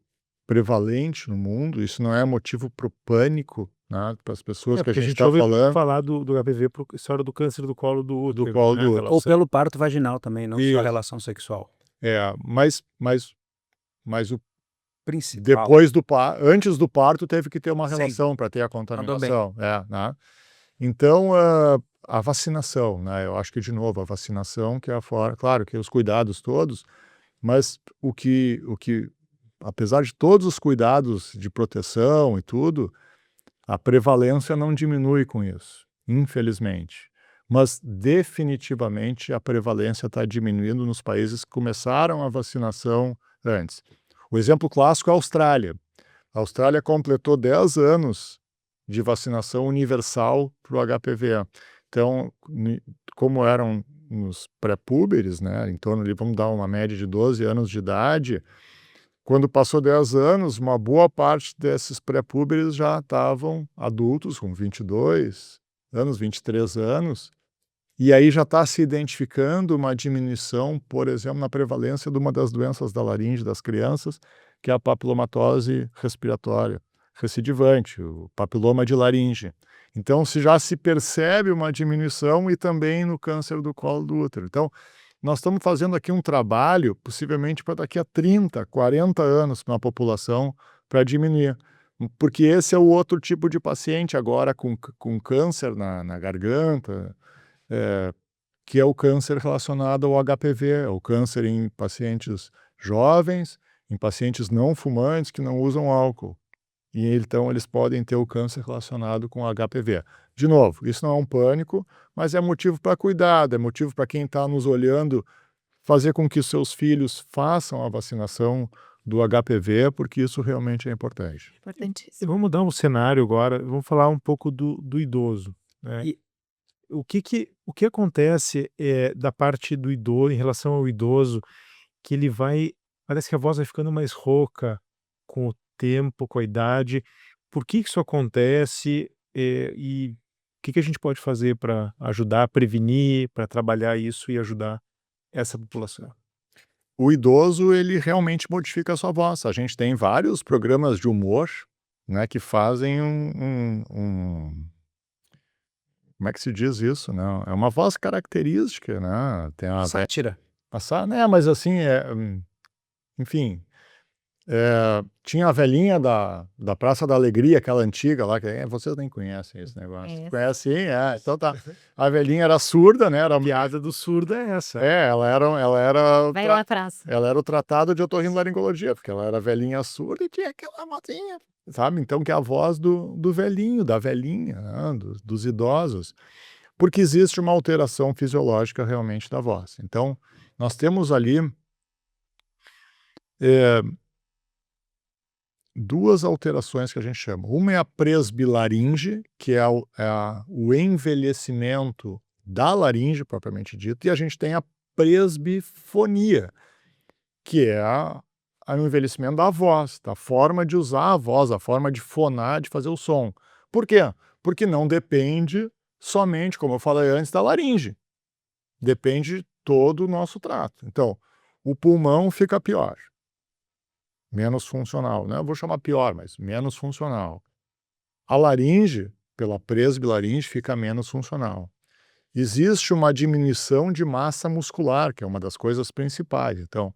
Speaker 3: prevalente no mundo. Isso não é motivo para o pânico, né, para as pessoas que a
Speaker 1: Porque
Speaker 3: gente está
Speaker 1: ouve
Speaker 3: falando.
Speaker 1: falar do HPV por história do câncer do colo do útero.
Speaker 3: Do colo
Speaker 1: né?
Speaker 3: do útero.
Speaker 2: Ou pelo parto vaginal também, não só
Speaker 3: Isso.
Speaker 2: a relação sexual.
Speaker 3: Mas o
Speaker 2: Principal.
Speaker 3: depois antes do parto teve que ter uma
Speaker 2: Sim.
Speaker 3: relação para ter a
Speaker 2: Mandou
Speaker 3: contaminação. Né? Então, a vacinação, né? Eu acho que, de novo, a vacinação que é claro que os cuidados todos, mas o que apesar de todos os cuidados de proteção e tudo, a prevalência não diminui com isso, infelizmente. Mas, definitivamente, a prevalência está diminuindo nos países que começaram a vacinação antes. O exemplo clássico é a Austrália. A Austrália completou 10 anos de vacinação universal para o HPV. Então, como eram nos pré-púberes, né, em torno de, vamos dar uma média de 12 anos de idade, quando passou 10 anos, uma boa parte desses pré-púberes já estavam adultos, com 22 anos, 23 anos, e aí já está se identificando uma diminuição, por exemplo, na prevalência de uma das doenças da laringe das crianças, que é a papilomatose respiratória recidivante, o papiloma de laringe. Então, já se percebe uma diminuição e também no câncer do colo do útero. Então, nós estamos fazendo aqui um trabalho, possivelmente para daqui a 30, 40 anos na população, para diminuir. Porque esse é o outro tipo de paciente agora com câncer na garganta, que é o câncer relacionado ao HPV, o câncer em pacientes jovens, em pacientes não fumantes que não usam álcool. E então eles podem ter o câncer relacionado com HPV. De novo, isso não é um pânico, mas é motivo para cuidado, é motivo para quem está nos olhando fazer com que seus filhos façam a vacinação do HPV, porque isso realmente é importante.
Speaker 1: E
Speaker 4: Importantíssimo.
Speaker 1: vamos mudar um cenário agora, vamos falar um pouco do idoso. Né?
Speaker 2: E-
Speaker 1: O que acontece da parte do idoso, em relação ao idoso, que ele parece que a voz vai ficando mais rouca com o tempo, com a idade. Por que isso acontece e o que a gente pode fazer para ajudar a prevenir, para trabalhar isso e ajudar essa população?
Speaker 3: O idoso, ele realmente modifica a sua voz. A gente tem vários programas de humor, né, que fazem como é que se diz isso, né? É uma voz característica, né? Tem a
Speaker 2: Sátira.
Speaker 3: passar, né? Mas assim, enfim, Tinha a velhinha da Praça da Alegria, aquela antiga lá, que vocês nem conhecem esse negócio.
Speaker 4: Conheço.
Speaker 3: Conhece, sim? Então tá. A velhinha era surda, né?
Speaker 1: A piada do surdo é essa.
Speaker 3: Ela era
Speaker 4: Vai lá, praça.
Speaker 3: ela era o tratado de otorrinolaringologia, porque ela era velhinha surda e tinha aquela motinha, sabe? Então, que é a voz do velhinho, da velhinha, né? Dos idosos. Porque existe uma alteração fisiológica realmente da voz. Então, nós temos ali duas alterações que a gente chama. Uma é a presbilaringe, que é o envelhecimento da laringe, propriamente dito, e a gente tem a presbifonia, que é o envelhecimento da voz, da forma de usar a voz, a forma de fonar, de fazer o som. Por quê? Porque não depende somente, como eu falei antes, da laringe. Depende todo o nosso trato. Então, o pulmão fica pior. Menos funcional, né? Eu vou chamar pior, mas menos funcional. A laringe, pela presbilaringe, fica menos funcional. Existe uma diminuição de massa muscular, que é uma das coisas principais. Então,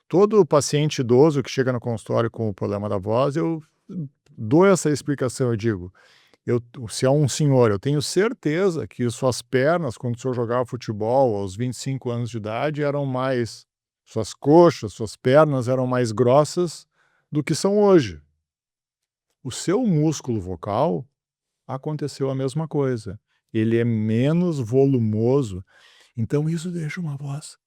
Speaker 3: todo paciente idoso que chega no consultório com o problema da voz, eu dou essa explicação, eu digo, se é um senhor, eu tenho certeza que suas pernas, quando o senhor jogava futebol aos 25 anos de idade, suas coxas, suas pernas eram mais grossas do que são hoje. O seu músculo vocal aconteceu a mesma coisa. Ele é menos volumoso. Então isso deixa uma voz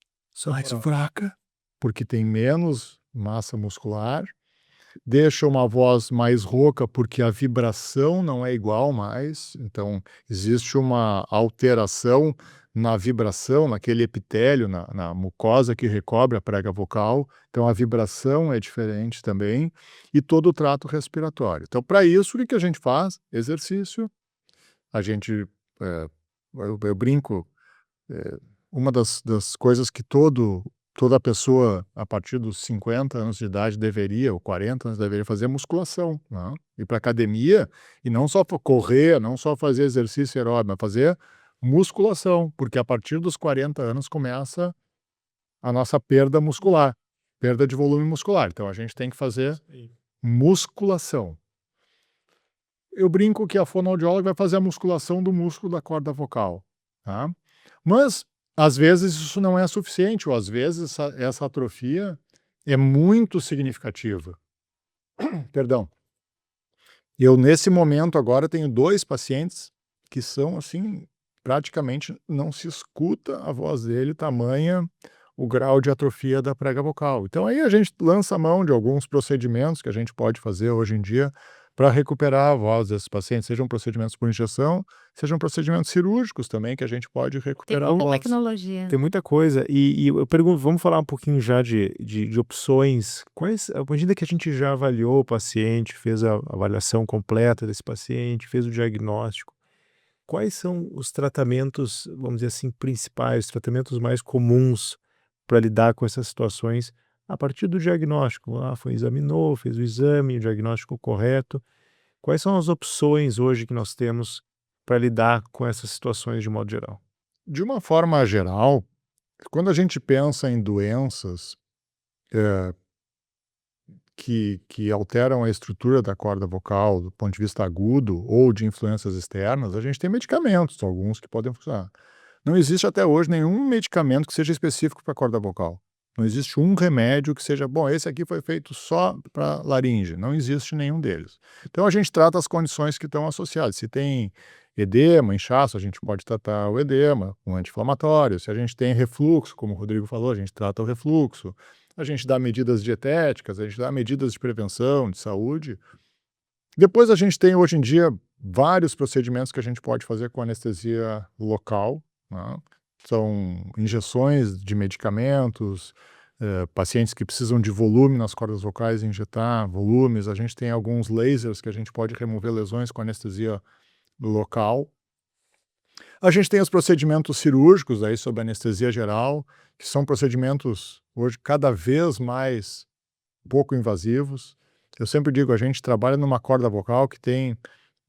Speaker 3: mais fraca, porque tem menos massa muscular. Deixa uma voz mais rouca, porque a vibração não é igual mais. Então existe uma alteração na vibração, naquele epitélio, na mucosa que recobre a prega vocal. Então a vibração é diferente também, e todo o trato respiratório. Então, para isso, o que a gente faz? Exercício. A gente, eu brinco, uma das coisas que toda pessoa, a partir dos 50 anos de idade deveria, ou 40 anos, deveria fazer musculação, né? Ir para academia, e não só correr, não só fazer exercício aeróbico, mas fazer musculação, porque a partir dos 40 anos começa a nossa perda muscular, perda de volume muscular. Então a gente tem que fazer musculação. Eu brinco que a fonoaudióloga vai fazer a musculação do músculo da corda vocal, tá? Mas às vezes isso não é suficiente, ou às vezes essa atrofia é muito significativa. Perdão. Eu, nesse momento, agora tenho 2 pacientes que são, assim, praticamente não se escuta a voz dele, tamanha o grau de atrofia da prega vocal. Então aí a gente lança a mão de alguns procedimentos que a gente pode fazer hoje em dia para recuperar a voz desses pacientes, sejam procedimentos por injeção, sejam procedimentos cirúrgicos também, que a gente pode recuperar a voz.
Speaker 4: Tecnologia.
Speaker 1: Tem muita coisa. E eu pergunto, vamos falar um pouquinho já de opções. À medida que a gente já avaliou o paciente, fez a avaliação completa desse paciente, fez o diagnóstico, quais são os tratamentos, vamos dizer assim, principais, os tratamentos mais comuns para lidar com essas situações a partir do diagnóstico? Examinou, fez o exame, o diagnóstico correto. Quais são as opções hoje que nós temos para lidar com essas situações de modo geral?
Speaker 3: De uma forma geral, quando a gente pensa em doenças que alteram a estrutura da corda vocal do ponto de vista agudo ou de influências externas, a gente tem medicamentos, alguns que podem funcionar. Não existe até hoje nenhum medicamento que seja específico para a corda vocal. Não existe um remédio que seja, bom, esse aqui foi feito só para laringe. Não existe nenhum deles. Então a gente trata as condições que estão associadas. Se tem edema, inchaço, a gente pode tratar o edema com anti-inflamatório. Se a gente tem refluxo, como o Rodrigo falou, a gente trata o refluxo. A gente dá medidas dietéticas, a gente dá medidas de prevenção, de saúde. Depois a gente tem, hoje em dia, vários procedimentos que a gente pode fazer com anestesia local, né? São injeções de medicamentos, pacientes que precisam de volume nas cordas vocais, injetar volumes. A gente tem alguns lasers que a gente pode remover lesões com anestesia local. A gente tem os procedimentos cirúrgicos aí sob anestesia geral, que são procedimentos hoje cada vez mais pouco invasivos. Eu sempre digo, a gente trabalha numa corda vocal que tem,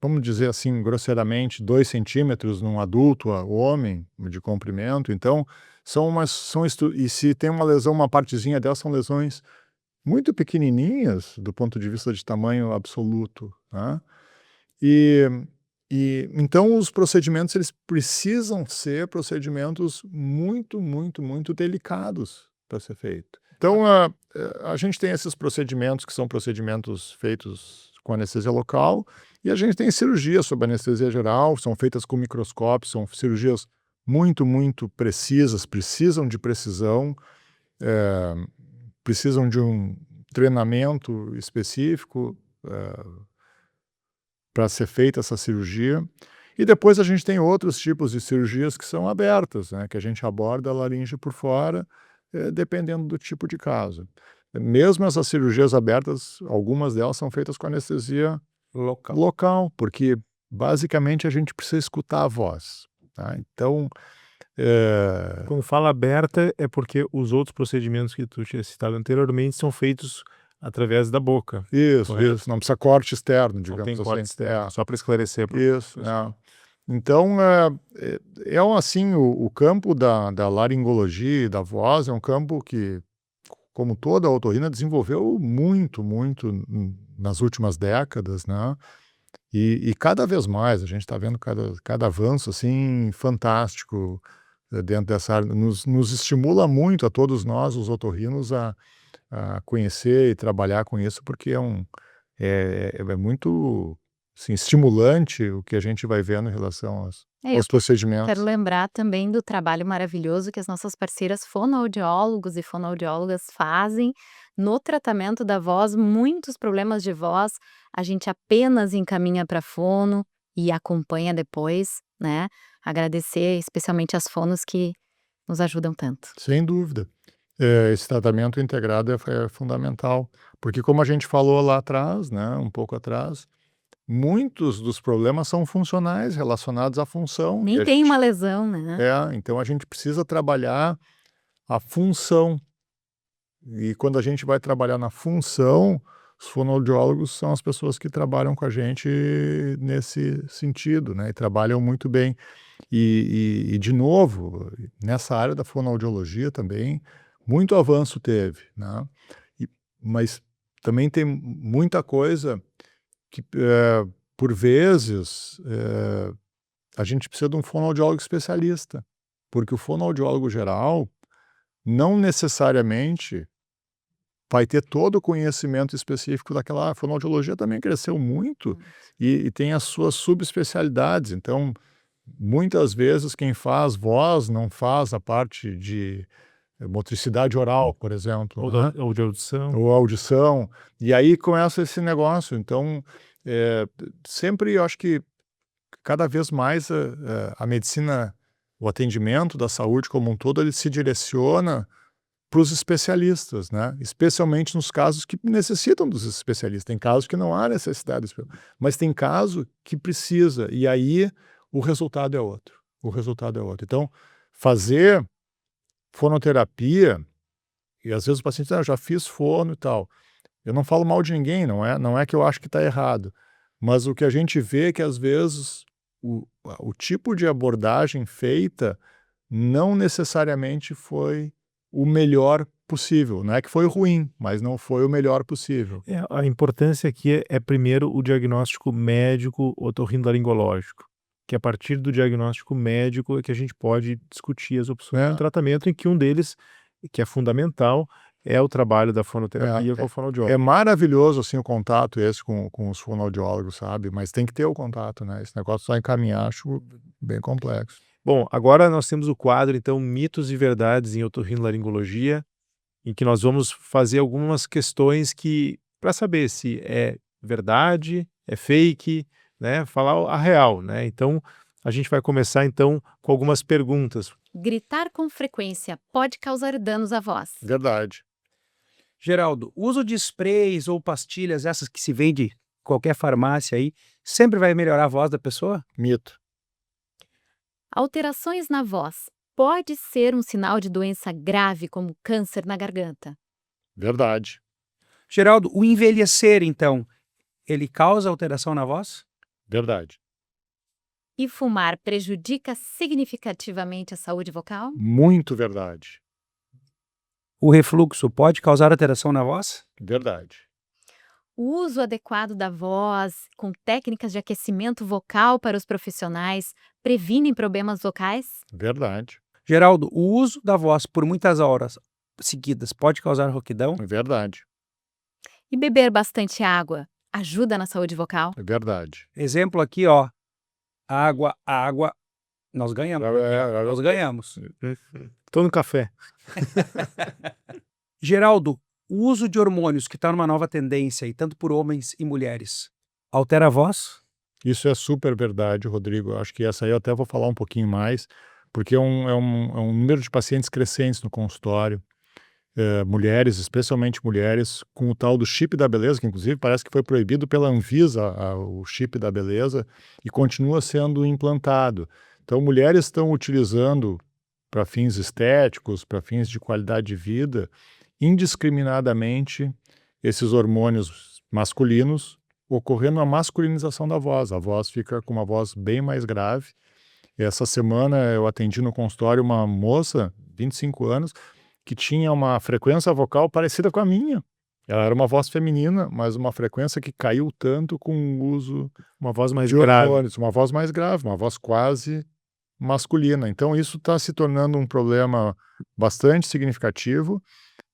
Speaker 3: vamos dizer assim, grosseiramente, 2 centímetros num adulto, homem, de comprimento. Então, e se tem uma lesão, uma partezinha delas, são lesões muito pequenininhas do ponto de vista de tamanho absoluto, né? E então os procedimentos eles precisam ser procedimentos muito, muito, muito delicados para ser feito. Então a gente tem esses procedimentos que são procedimentos feitos com anestesia local e a gente tem cirurgias sob anestesia geral, são feitas com microscópio, são cirurgias muito, muito precisas, precisam de precisão, precisam de um treinamento específico para ser feita essa cirurgia. E depois a gente tem outros tipos de cirurgias que são abertas, né, que a gente aborda a laringe por fora, dependendo do tipo de caso. Mesmo essas cirurgias abertas, algumas delas são feitas com anestesia local, porque basicamente a gente precisa escutar a voz, tá? Então,
Speaker 1: Quando fala aberta, é porque os outros procedimentos que tu tinha citado anteriormente são feitos através da boca.
Speaker 3: isso,
Speaker 1: Correto.
Speaker 3: não precisa corte externo,
Speaker 1: Não
Speaker 3: digamos
Speaker 1: tem
Speaker 3: assim.
Speaker 1: corte externo, só para esclarecer.
Speaker 3: Isso, Então, assim, o campo da laringologia e da voz é um campo que, como toda a otorrina, desenvolveu muito, muito nas últimas décadas, né? E cada vez mais, a gente está vendo cada avanço, assim, fantástico dentro dessa área. Nos estimula muito a todos nós, os otorrinos, a conhecer e trabalhar com isso, porque é muito assim, estimulante o que a gente vai vendo em relação
Speaker 4: Eu
Speaker 3: aos procedimentos.
Speaker 4: quero lembrar também do trabalho maravilhoso que as nossas parceiras fonoaudiólogos e fonoaudiólogas fazem no tratamento da voz. Muitos problemas de voz a gente apenas encaminha para fono e acompanha depois, né? Agradecer especialmente as fonos que nos ajudam tanto.
Speaker 3: Sem dúvida. Esse tratamento integrado é fundamental, porque como a gente falou lá atrás, né, um pouco atrás, muitos dos problemas são funcionais, relacionados à função. E
Speaker 4: Nem
Speaker 3: a
Speaker 4: tem
Speaker 3: gente,
Speaker 4: uma lesão, né?
Speaker 3: então a gente precisa trabalhar a função. E quando a gente vai trabalhar na função, os fonoaudiólogos são as pessoas que trabalham com a gente nesse sentido, né? E trabalham muito bem. De novo, nessa área da fonoaudiologia também, muito avanço teve, né? Mas também tem muita coisa que, por vezes, a gente precisa de um fonoaudiólogo especialista, porque o fonoaudiólogo geral não necessariamente vai ter todo o conhecimento específico daquela área. A fonoaudiologia também cresceu muito e tem as suas subespecialidades. Então, muitas vezes quem faz voz não faz a parte de motricidade oral, por exemplo, né?
Speaker 1: Ou de audição.
Speaker 3: Ou audição. E aí começa esse negócio. Então, sempre eu acho que cada vez mais a medicina, o atendimento da saúde como um todo, ele se direciona para os especialistas, né? Especialmente nos casos que necessitam dos especialistas. Tem casos que não há necessidade, mas tem caso que precisa, e aí o resultado é outro. O resultado é outro. Então, fazer fonoterapia, e às vezes o paciente diz, eu já fiz fono e tal. Eu não falo mal de ninguém, não é que eu acho que está errado, mas o que a gente vê é que às vezes o tipo de abordagem feita não necessariamente foi o melhor possível. Não é que foi ruim, mas não foi o melhor possível.
Speaker 1: A importância aqui é primeiro o diagnóstico médico otorrinolaringológico, que a partir do diagnóstico médico é que a gente pode discutir as opções de tratamento, em que um deles, que é fundamental, é o trabalho da fonoterapia com o fonoaudiólogo.
Speaker 3: É maravilhoso assim, o contato esse com os fonoaudiólogos, sabe? Mas tem que ter o contato, né? Esse negócio só encaminhar, acho bem complexo.
Speaker 1: Bom, agora nós temos o quadro, então, Mitos e Verdades em Otorrinolaringologia, em que nós vamos fazer algumas questões para saber se é verdade, é fake, né? Falar a real, né? Então, a gente vai começar, então, com algumas perguntas.
Speaker 4: Gritar com frequência pode causar danos à voz.
Speaker 3: Verdade.
Speaker 2: Geraldo, o uso de sprays ou pastilhas, essas que se vende em qualquer farmácia aí, sempre vai melhorar a voz da pessoa?
Speaker 3: Mito.
Speaker 4: Alterações na voz pode ser um sinal de doença grave como câncer na garganta.
Speaker 3: Verdade.
Speaker 2: Geraldo, o envelhecer, então, ele causa alteração na voz?
Speaker 3: Verdade.
Speaker 4: E fumar prejudica significativamente a saúde vocal?
Speaker 3: Muito verdade.
Speaker 2: O refluxo pode causar alteração na voz?
Speaker 3: Verdade.
Speaker 4: O uso adequado da voz, com técnicas de aquecimento vocal para os profissionais, previnem problemas vocais?
Speaker 3: Verdade.
Speaker 2: Geraldo, o uso da voz por muitas horas seguidas pode causar rouquidão?
Speaker 3: Verdade.
Speaker 4: E beber bastante água ajuda na saúde vocal?
Speaker 3: Verdade.
Speaker 2: Exemplo aqui, ó. Água, água. Nós ganhamos. Nós ganhamos.
Speaker 1: Tô no café.
Speaker 2: Geraldo, o uso de hormônios, que está numa nova tendência, e tanto por homens e mulheres, altera a voz?
Speaker 3: Isso é super verdade, Rodrigo. Acho que essa aí eu até vou falar um pouquinho mais, porque é um número de pacientes crescentes no consultório. Mulheres, especialmente mulheres, com o tal do chip da beleza, que inclusive parece que foi proibido pela Anvisa, o chip da beleza, e continua sendo implantado. Então, mulheres estão utilizando para fins estéticos, para fins de qualidade de vida, indiscriminadamente esses hormônios masculinos, ocorrendo a masculinização da voz. A voz fica com uma voz bem mais grave. Essa semana eu atendi no consultório uma moça, 25 anos, que tinha uma frequência vocal parecida com a minha. Ela era uma voz feminina, mas uma frequência que caiu tanto com o uso
Speaker 1: Uma voz mais
Speaker 3: de
Speaker 1: grave.
Speaker 3: hormônios, uma voz mais grave, uma voz quase masculina. Então isso está se tornando um problema bastante significativo,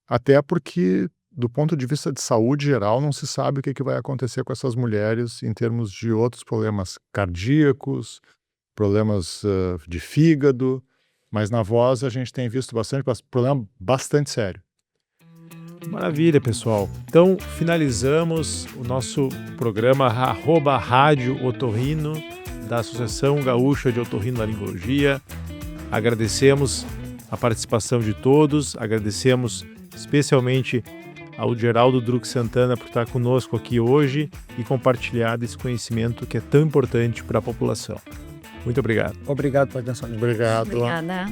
Speaker 3: até porque, do ponto de vista de saúde geral, não se sabe o que vai acontecer com essas mulheres em termos de outros problemas cardíacos, problemas de fígado, mas na voz a gente tem visto bastante problema bastante sério.
Speaker 1: Maravilha, pessoal. Então, finalizamos o nosso programa Rádio Otorrino, da Associação Gaúcha de Otorrinolaringologia. Agradecemos a participação de todos, agradecemos especialmente ao Geraldo Druck Santana por estar conosco aqui hoje e compartilhar esse conhecimento que é tão importante para a população. Muito obrigado.
Speaker 2: Obrigado pela atenção.
Speaker 3: Obrigado.
Speaker 4: Obrigada.